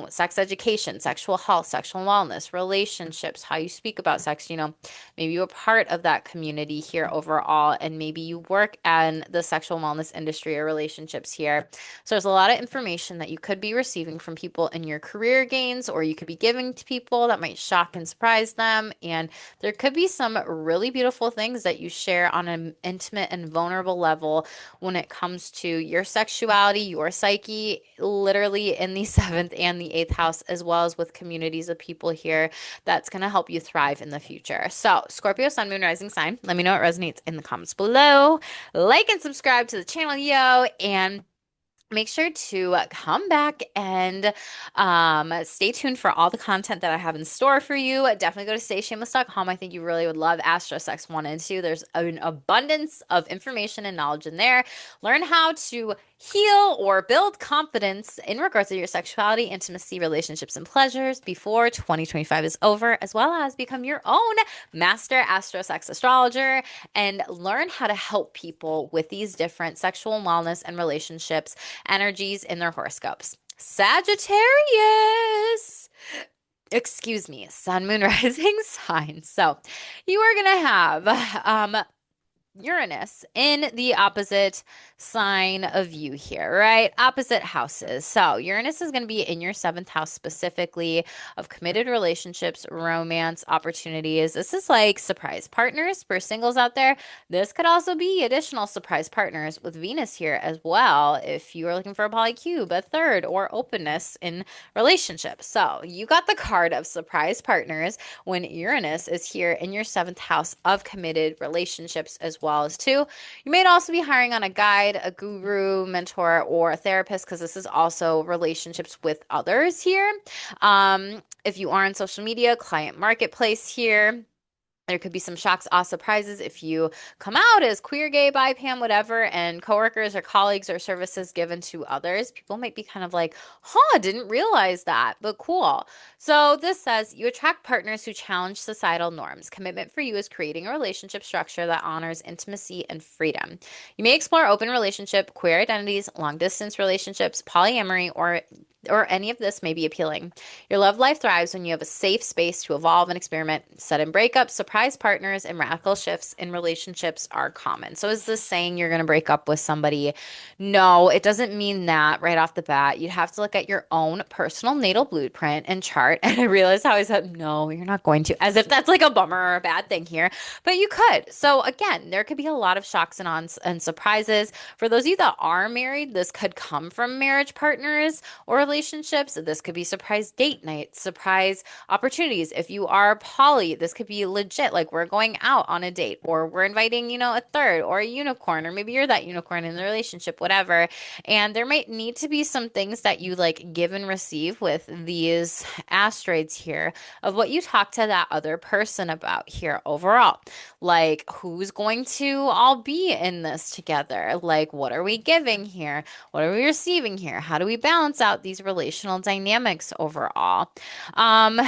sex education, sexual health, sexual wellness, relationships, how you speak about sex, maybe you're part of that community here overall, and maybe you work in the sexual wellness industry or relationships here. So there's a lot of information that you could be receiving from people in your career gains, or you could be giving to people that might shock and surprise them. And there could be some really beautiful things that you share on an intimate and vulnerable level when it comes to your sexuality, your psyche, literally in the seventh and the eighth house, as well as with communities of people here that's going to help you thrive in the future. So, Scorpio, sun, moon, rising sign, let me know what resonates in the comments below. Like and subscribe to the channel, yo, and make sure to come back and stay tuned for all the content that I have in store for you. Definitely go to stayshameless.com. I think you really would love Astro Sex 1 and 2. There's an abundance of information and knowledge in there. Learn how to heal or build confidence in regards to your sexuality, intimacy, relationships, and pleasures before 2025 is over, as well as become your own master Astro Sex astrologer and learn how to help people with these different sexual wellness and relationships energies in their horoscopes. Sagittarius. Excuse me, sun, moon, rising sign. So you are going to have Uranus in the opposite sign of you here, right? Opposite houses. So Uranus is going to be in your seventh house specifically of committed relationships, romance, opportunities. This is like surprise partners for singles out there. This could also be additional surprise partners with Venus here as well if you are looking for a polycube, a third, or openness in relationships. So you got the card of surprise partners when Uranus is here in your seventh house of committed relationships as well as two. You may also be hiring on a guide, a guru, mentor, or a therapist because this is also relationships with others here. If you are on social media, client marketplace here. There could be some shocks, awe surprises if you come out as queer, gay, bi, pan, whatever, and coworkers or colleagues or services given to others. People might be kind of like, huh, didn't realize that, but cool. So this says you attract partners who challenge societal norms. Commitment for you is creating a relationship structure that honors intimacy and freedom. You may explore open relationship, queer identities, long distance relationships, polyamory, or any of this may be appealing. Your love life thrives when you have a safe space to evolve and experiment. Sudden breakups, surprise partners, and radical shifts in relationships are common. So, is this saying you're going to break up with somebody? No, it doesn't mean that right off the bat. You'd have to look at your own personal natal blueprint and chart. And I realized how I said, no, you're not going to, as if that's like a bummer or a bad thing here, but you could. So, again, there could be a lot of shocks and surprises. For those of you that are married, this could come from marriage partners or relationships. This could be surprise date nights, surprise opportunities. If you are poly, this could be legit, like we're going out on a date, or we're inviting, a third or a unicorn, or maybe you're that unicorn in the relationship, whatever. And there might need to be some things that you like give and receive with these asteroids here of what you talk to that other person about here overall. Like, who's going to all be in this together? Like, what are we giving here? What are we receiving here? How do we balance out these relational dynamics overall? Um,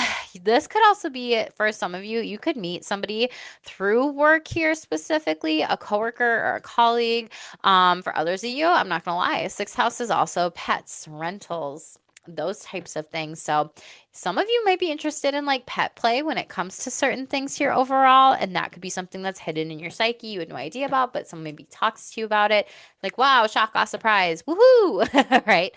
this could also be for some of you, you could meet somebody through work here specifically, a coworker or a colleague. For others of you, I'm not gonna lie, sixth house is also pets, rentals, those types of things. So some of you might be interested in like pet play when it comes to certain things here overall, and that could be something that's hidden in your psyche you had no idea about, but someone maybe talks to you about it. Like, wow, shock, awe, surprise, woohoo, right?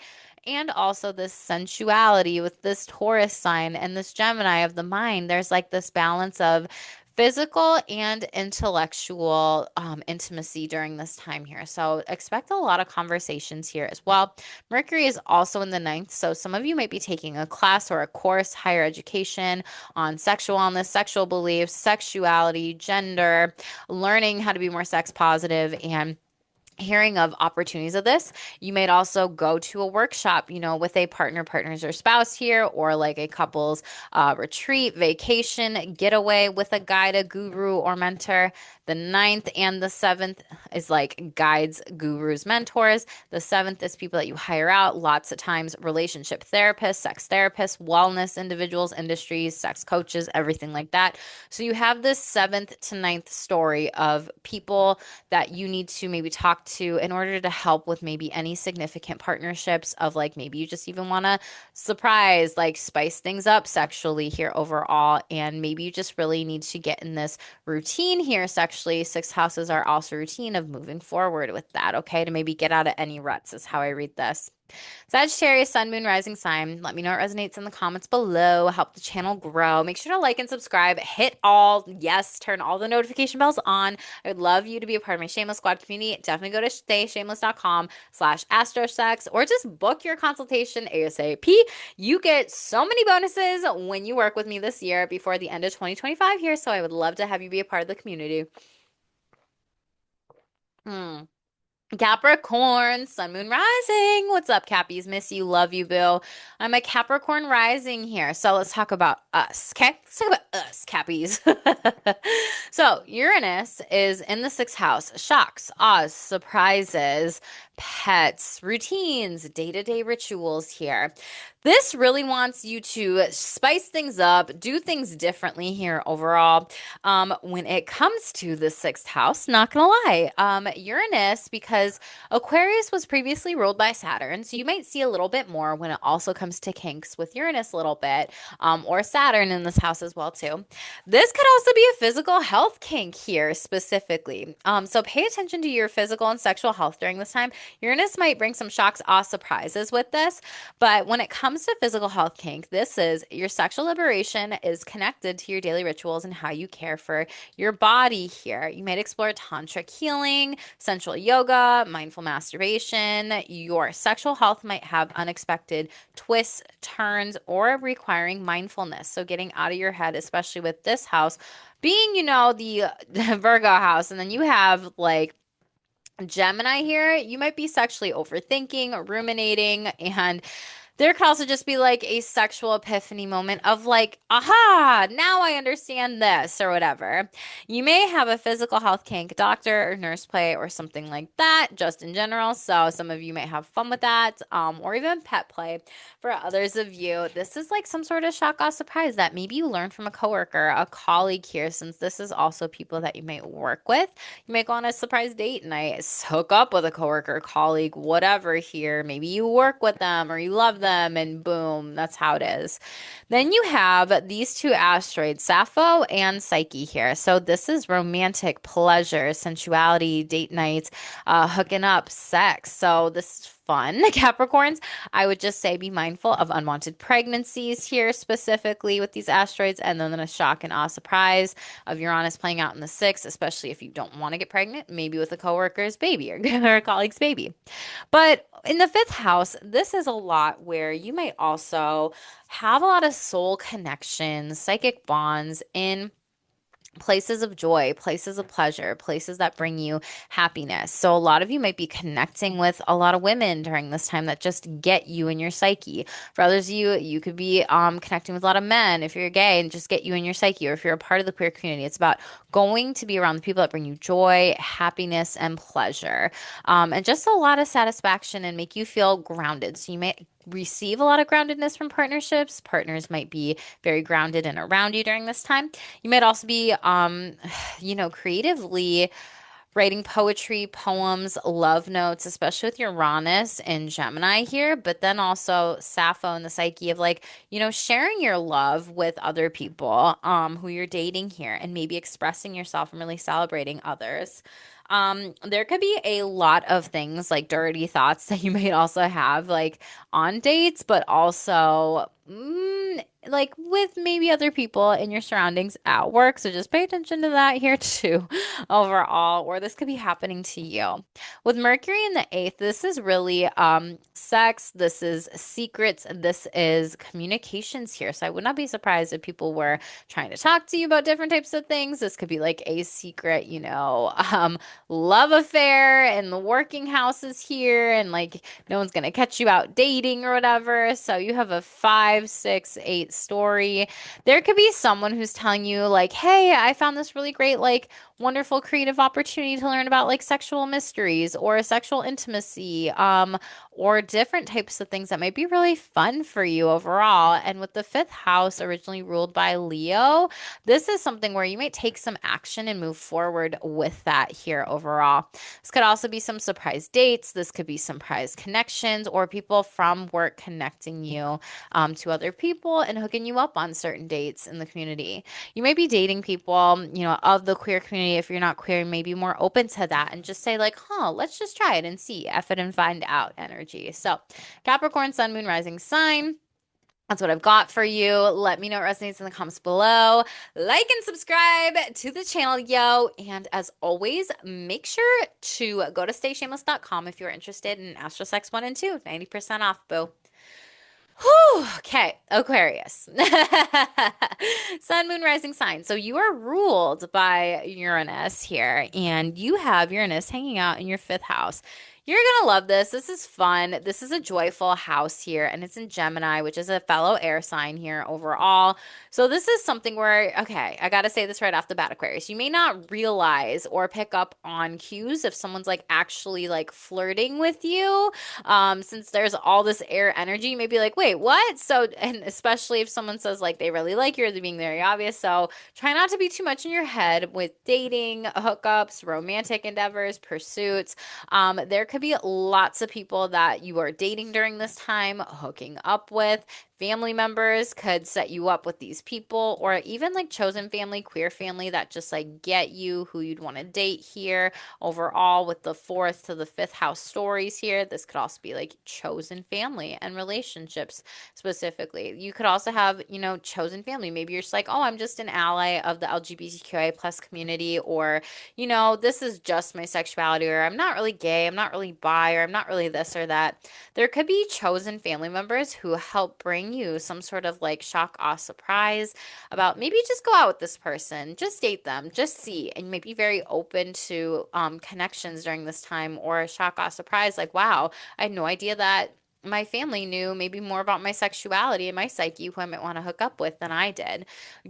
And also this sensuality with this Taurus sign and this Gemini of the mind. There's like this balance of physical and intellectual intimacy during this time here. So expect a lot of conversations here as well. Mercury is also in the ninth. So some of you might be taking a class or a course, higher education on sexual wellness, sexual beliefs, sexuality, gender, learning how to be more sex positive and hearing of opportunities of this. You might also go to a workshop, with a partner, partners, or spouse here, or like a couple's retreat, vacation, getaway with a guide, a guru, or mentor. The ninth and the seventh is like guides, gurus, mentors. The seventh is people that you hire out, lots of times relationship therapists, sex therapists, wellness individuals, industries, sex coaches, everything like that. So you have this seventh to ninth story of people that you need to maybe talk to in order to help with maybe any significant partnerships of like maybe you just even want to surprise, like spice things up sexually here overall. And maybe you just really need to get in this routine here sexually. Six houses are also routine of moving forward with that, okay? To maybe get out of any ruts is how I read this. Sagittarius, sun, moon, rising sign. Let me know what resonates in the comments below. Help the channel grow. Make sure to like and subscribe. Hit all, yes, turn all the notification bells on. I would love you to be a part of my Shameless Squad community. Definitely go to stayshameless.com/astrosex or just book your consultation ASAP. You get so many bonuses when you work with me this year before the end of 2025 here. So I would love to have you be a part of the community. Hmm. Capricorn, sun, moon, rising. What's up, Cappies? Miss you, love you, Bill. I'm a Capricorn rising here. So let's talk about us, okay? Let's talk about us, Cappies. So Uranus is in the sixth house. Shocks, awes, surprises, pets, routines, day-to-day rituals here. This really wants you to spice things up, do things differently here overall. When it comes to the sixth house, not gonna lie, Uranus, because Aquarius was previously ruled by Saturn, so you might see a little bit more when it also comes to kinks with Uranus a little bit, or Saturn in this house as well too. This could also be a physical health kink here specifically. So pay attention to your physical and sexual health during this time. Uranus might bring some shocks, awe, surprises with this, but when it comes to physical health kink, this is your sexual liberation is connected to your daily rituals and how you care for your body here. You might explore tantric healing, sensual yoga, mindful masturbation. Your sexual health might have unexpected twists, turns, or requiring mindfulness. So getting out of your head, especially with this house being, the Virgo house, and then you have like Gemini here, you might be sexually overthinking, ruminating, and There could also just be like a sexual epiphany moment of like, aha, now I understand this or whatever. You may have a physical health kink, doctor or nurse play or something like that, just in general. So some of you might have fun with that, or even pet play. For others of you, this is like some sort of shock or surprise that maybe you learned from a coworker, a colleague here, since this is also people that you might work with. You might go on a surprise date night, hook up with a coworker, colleague, whatever here. Maybe you work with them or you love them, and boom, that's how it is. Then you have these two asteroids, Sappho and Psyche here. So this is romantic pleasure, sensuality, date nights, hooking up, sex. So this is fun. Capricorns, I would just say be mindful of unwanted pregnancies here, specifically with these asteroids, and then a shock and awe surprise of Uranus playing out in the sixth, especially if you don't want to get pregnant, maybe with a coworker's baby or, or a colleague's baby. But in the fifth house, this is a lot where you might also have a lot of soul connections, psychic bonds in places of joy, places of pleasure, places that bring you happiness. So a lot of you might be connecting with a lot of women during this time that just get you in your psyche. For others of you, you could be connecting with a lot of men if you're gay and just get you in your psyche, or if you're a part of the queer community. It's about going to be around the people that bring you joy, happiness, and pleasure, and just a lot of satisfaction and make you feel grounded. So you may receive a lot of groundedness from partnerships. Partners might be very grounded and around you during this time. You might also be, creatively writing poetry, poems, love notes, especially with Uranus and Gemini here, but then also Sappho and the psyche of like, sharing your love with other people, who you're dating here, and maybe expressing yourself and really celebrating others. There could be a lot of things like dirty thoughts that you might also have like on dates, but also like with maybe other people in your surroundings at work. So just pay attention to that here too, overall, or this could be happening to you. With Mercury in the eighth, this is really sex, this is secrets, this is communications here. So I would not be surprised if people were trying to talk to you about different types of things. This could be like a secret, love affair in the working houses here, and like no one's gonna catch you out dating or whatever. So you have a 5, 6, 8 story. There could be someone who's telling you like, hey, I found this really great, like wonderful creative opportunity to learn about like sexual mysteries or sexual intimacy, or different types of things that might be really fun for you overall. And with the fifth house originally ruled by Leo, this is something where you might take some action and move forward with that here overall. This could also be some surprise dates. This could be surprise connections or people from work connecting you, to other people and hooking you up on certain dates in the community. You may be dating people, of the queer community. If you're not queer, maybe more open to that and just say like, let's just try it and see, F it and find out energy. So Capricorn, sun, moon, rising sign. That's what I've got for you. Let me know what resonates in the comments below. Like and subscribe to the channel, yo. And as always, make sure to go to stayshameless.com if you're interested in Astro Sex 1 and 2. 90% off, boo. Whew, okay, Aquarius. Sun, moon, rising sign. So you are ruled by Uranus here, and you have Uranus hanging out in your fifth house. You're gonna love this. This is fun. This is a joyful house here, and it's in Gemini, which is a fellow air sign here overall. So this is something where, okay, I gotta say this right off the bat, Aquarius. You may not realize or pick up on cues if someone's like actually like flirting with you. Since there's all this air energy, you may be like, wait, what? So, and especially if someone says like they really like you or they're being very obvious. So try not to be too much in your head with dating, hookups, romantic endeavors, pursuits. There could be lots of people that you are dating during this time, hooking up with. Family members could set you up with these people, or even like chosen family, queer family that just like get you who you'd want to date here. Overall, with the fourth to the fifth house stories here, this could also be like chosen family and relationships specifically. You could also have, chosen family. Maybe you're just like, oh, I'm just an ally of the LGBTQIA plus community, or, this is just my sexuality, or I'm not really gay, I'm not really bi, or I'm not really this or that. There could be chosen family members who help bring you some sort of like shock, awe, surprise about maybe just go out with this person, just date them, just see, and you might be very open to connections during this time, or a shock, awe, surprise like, wow, I had no idea that my family knew maybe more about my sexuality and my psyche, who I might want to hook up with, than I did.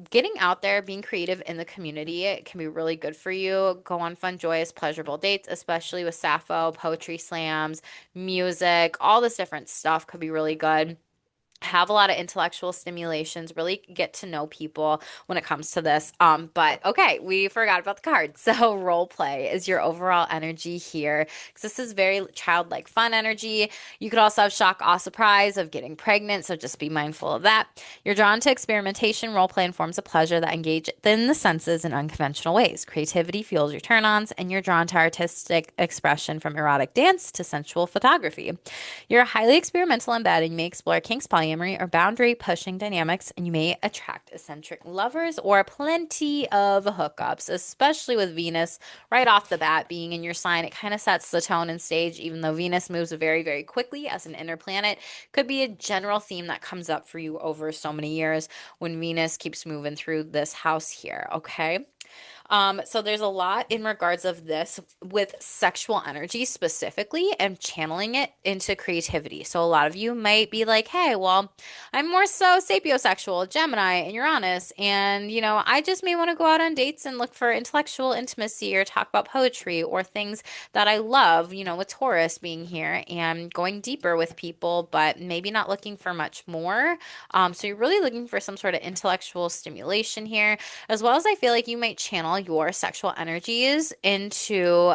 Getting out there, being creative in the community, it can be really good for you. Go on fun, joyous, pleasurable dates, especially with Sappho, poetry slams, music, all this different stuff could be really good. Have a lot of intellectual stimulations, really get to know people when it comes to this. But okay, we forgot about the cards. So role play is your overall energy here, because this is very childlike fun energy. You could also have shock, awe, surprise of getting pregnant, so just be mindful of that. You're drawn to experimentation, role play, and forms of pleasure that engage within the senses in unconventional ways. Creativity fuels your turn-ons, and you're drawn to artistic expression, from erotic dance to sensual photography. You're highly experimental and bad, and you may explore kinks, polyamory, or boundary pushing dynamics, and you may attract eccentric lovers or plenty of hookups, especially with Venus right off the bat being in your sign. It kind of sets the tone and stage, even though Venus moves very, very quickly as an inner planet. Could be a general theme that comes up for you over so many years when Venus keeps moving through this house here, okay? So there's a lot in regards of this with sexual energy specifically and channeling it into creativity. So a lot of you might be like, hey, well, I'm more so sapiosexual, Gemini and Uranus, and I just may want to go out on dates and look for intellectual intimacy or talk about poetry or things that I love, with Taurus being here and going deeper with people, but maybe not looking for much more. So you're really looking for some sort of intellectual stimulation here, as well as I feel like you might channel your sexual energies into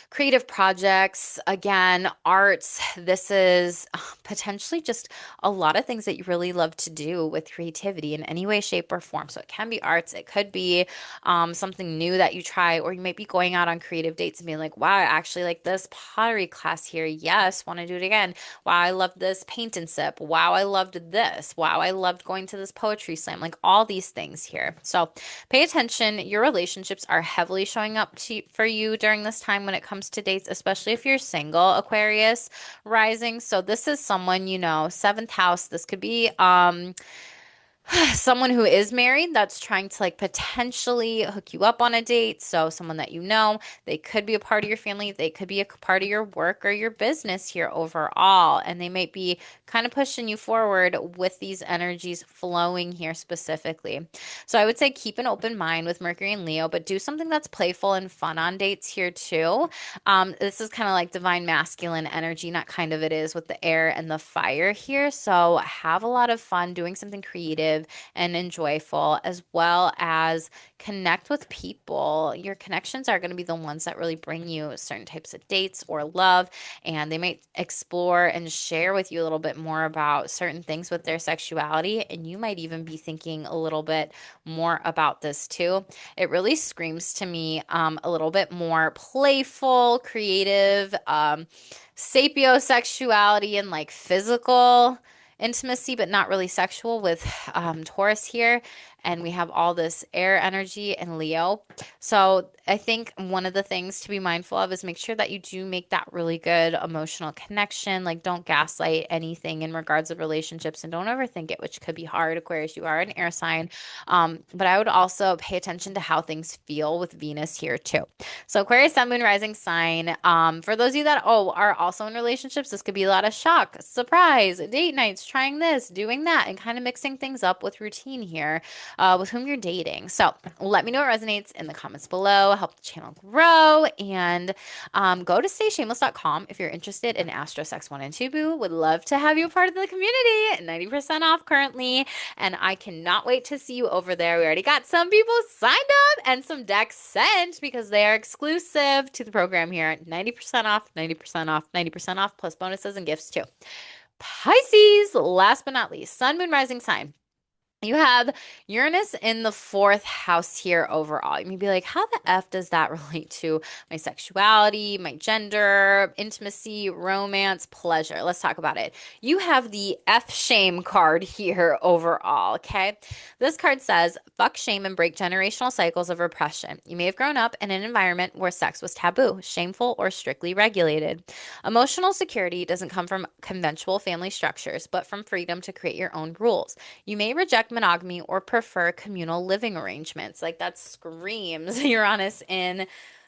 creative projects, again, arts. This is potentially just a lot of things that you really love to do with creativity in any way, shape, or form. So it can be arts, it could be something new that you try, or you might be going out on creative dates and being like, wow, I actually like this pottery class here. Yes, want to do it again. Wow, I loved this paint and sip. Wow, I loved this. Wow, I loved going to this poetry slam. Like all these things here. So pay attention. Your relationships are heavily showing up for you during this time when it comes to dates, especially if you're single, Aquarius rising. So this is someone, seventh house. This could be someone who is married that's trying to like potentially hook you up on a date. So someone that they could be a part of your family, they could be a part of your work or your business here overall, and they might be kind of pushing you forward with these energies flowing here specifically. So I would say keep an open mind with Mercury and Leo, but do something that's playful and fun on dates here too. This is kind of like divine masculine energy, not kind of, it is with the air and the fire here. So have a lot of fun doing something creative and enjoyable, as well as connect with people. Your connections are going to be the ones that really bring you certain types of dates or love, and they might explore and share with you a little bit more about certain things with their sexuality, and you might even be thinking a little bit more about this too. It really screams to me a little bit more playful, creative, sapiosexuality, and like physical intimacy, but not really sexual with Taurus here. And we have all this air energy and Leo. So I think one of the things to be mindful of is make sure that you do make that really good emotional connection. Like don't gaslight anything in regards of relationships, and don't overthink it, which could be hard, Aquarius. You are an air sign. But I would also pay attention to how things feel with Venus here too. So Aquarius, Sun, Moon, Rising sign. For those of you that are also in relationships, this could be a lot of shock, surprise, date nights, trying this, doing that, and kind of mixing things up with routine here with whom you're dating. So let me know what resonates in the comments below. Help the channel grow, and go to stayshameless.com if you're interested in Astro Sex 1 and 2 Boo. Would love to have you a part of the community. 90% off currently, and I cannot wait to see you over there. We already got some people signed up and some decks sent because they are exclusive to the program here. 90% off, 90% off, 90% off, plus bonuses and gifts too. Pisces, last but not least, Sun, Moon, Rising sign. You have Uranus in the fourth house here overall. You may be like, how the F does that relate to my sexuality, my gender, intimacy, romance, pleasure? Let's talk about it. You have the F shame card here overall, okay? This card says, fuck shame and break generational cycles of repression. You may have grown up in an environment where sex was taboo, shameful, or strictly regulated. Emotional security doesn't come from conventional family structures, but from freedom to create your own rules. You may reject monogamy or prefer communal living arrangements. Like that screams Uranus in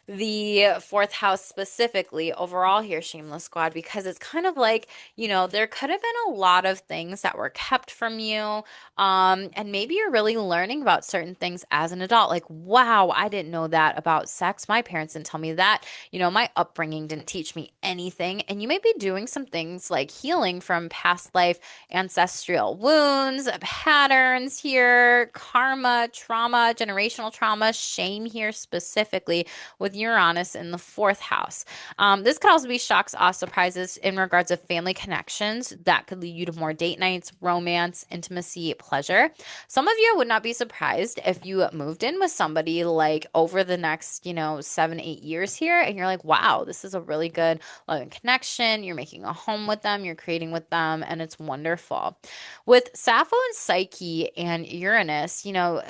the fourth house specifically overall here, Shameless Squad, because it's kind of like, there could have been a lot of things that were kept from you. And maybe you're really learning about certain things as an adult. Like, wow, I didn't know that about sex. My parents didn't tell me that. My upbringing didn't teach me anything. And you may be doing some things like healing from past life, ancestral wounds, patterns here, karma, trauma, generational trauma, shame here specifically with Uranus in the fourth house. This could also be shocks, awe, surprises in regards of family connections that could lead you to more date nights, romance, intimacy, pleasure. Some of you would not be surprised if you moved in with somebody like over the next, 7, 8 years here, and you're like, wow, this is a really good loving connection. You're making a home with them, you're creating with them, and it's wonderful. With Sappho and Psyche and Uranus,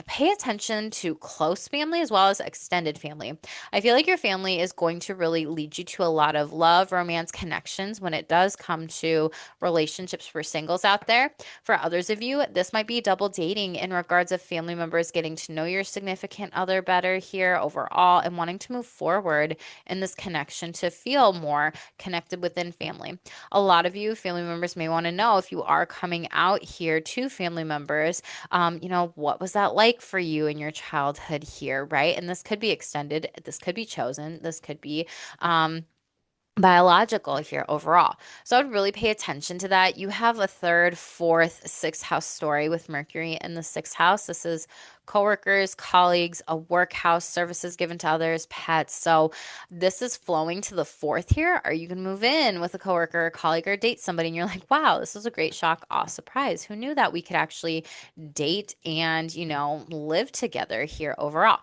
pay attention to close family as well as extended family. I feel like your family is going to really lead you to a lot of love, romance, connections when it does come to relationships for singles out there. For others of you, this might be double dating in regards of family members getting to know your significant other better here overall and wanting to move forward in this connection to feel more connected within family. A lot of you family members may want to know if you are coming out here to family members, what was that like for you in your childhood here, right? And this could be extended, this could be chosen, this could be biological here overall. So I would really pay attention to that. You have a third, fourth, sixth house story with Mercury in the sixth house. This is coworkers, colleagues, a work house, services given to others, pets. So this is flowing to the fourth here. Or you can move in with a coworker, or colleague, or date somebody, and you're like, wow, this was a great shock, awe, surprise. Who knew that we could actually date and, live together here overall?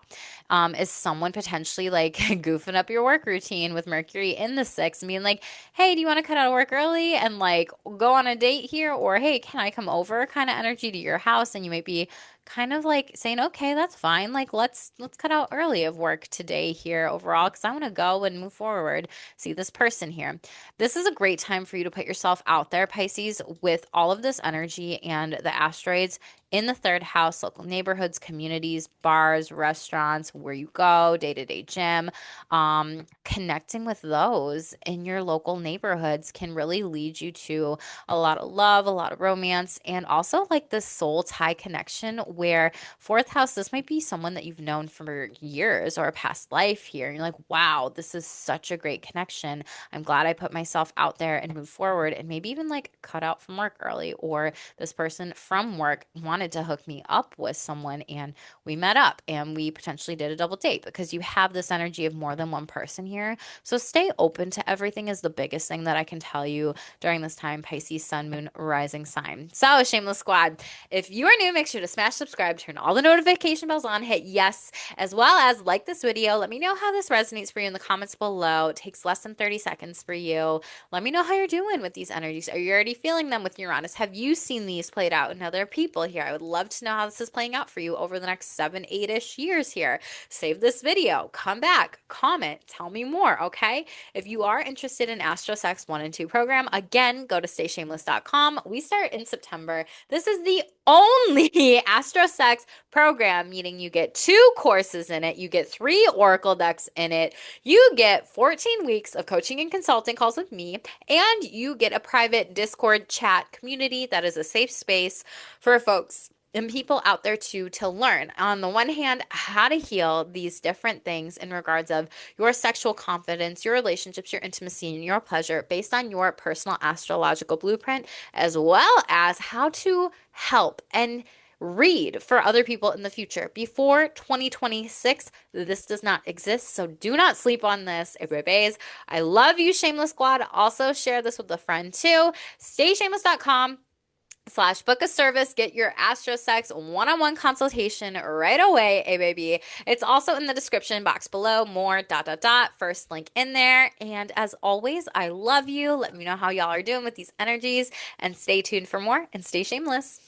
Is someone potentially like goofing up your work routine with Mercury in the sixth and being like, hey, do you want to cut out of work early and like go on a date here? Or hey, can I come over kind of energy to your house? And you might be kind of like saying, okay, that's fine. Like let's cut out early of work today here overall because I want to go and move forward, see this person here. This is a great time for you to put yourself out there, Pisces, with all of this energy and the asteroids in the third house, local neighborhoods, communities, bars, restaurants, where you go, day-to-day gym. Connecting with those in your local neighborhoods can really lead you to a lot of love, a lot of romance, and also like this soul tie connection where fourth house, this might be someone that you've known for years or a past life here. And you're like, wow, this is such a great connection. I'm glad I put myself out there and moved forward and maybe even like cut out from work early, or this person from work wanted to hook me up with someone and we met up and we potentially did a double date because you have this energy of more than one person here. So stay open to everything is the biggest thing that I can tell you during this time, Pisces, Sun, Moon, Rising sign. So, Shameless Squad, if you are new, make sure to smash subscribe, turn all the notification bells on, hit yes, as well as like this video. Let me know how this resonates for you in the comments below. It takes less than 30 seconds for you. Let me know how you're doing with these energies. Are you already feeling them with Uranus? Have you seen these played out in other people here? I would love to know how this is playing out for you over the next 7, 8-ish years here. Save this video, come back, comment, tell me more, okay? If you are interested in Astro Sex 1 and 2 program, again, go to stayshameless.com. We start in September. This is the only Astro Sex program, meaning you get 2 courses in it, you get 3 Oracle decks in it, you get 14 weeks of coaching and consulting calls with me, and you get a private Discord chat community that is a safe space for folks and people out there to learn, on the one hand, how to heal these different things in regards of your sexual confidence, your relationships, your intimacy, and your pleasure based on your personal astrological blueprint, as well as how to help and read for other people in the future. Before 2026, this does not exist, so do not sleep on this. Babies, I love you, Shameless Squad. Also share this with a friend too. StayShameless.com/book a service. Get your Astro Sex one-on-one consultation right away, baby. It's also in the description box below. More ... First link in there. And as always, I love you. Let me know how y'all are doing with these energies and stay tuned for more and stay shameless.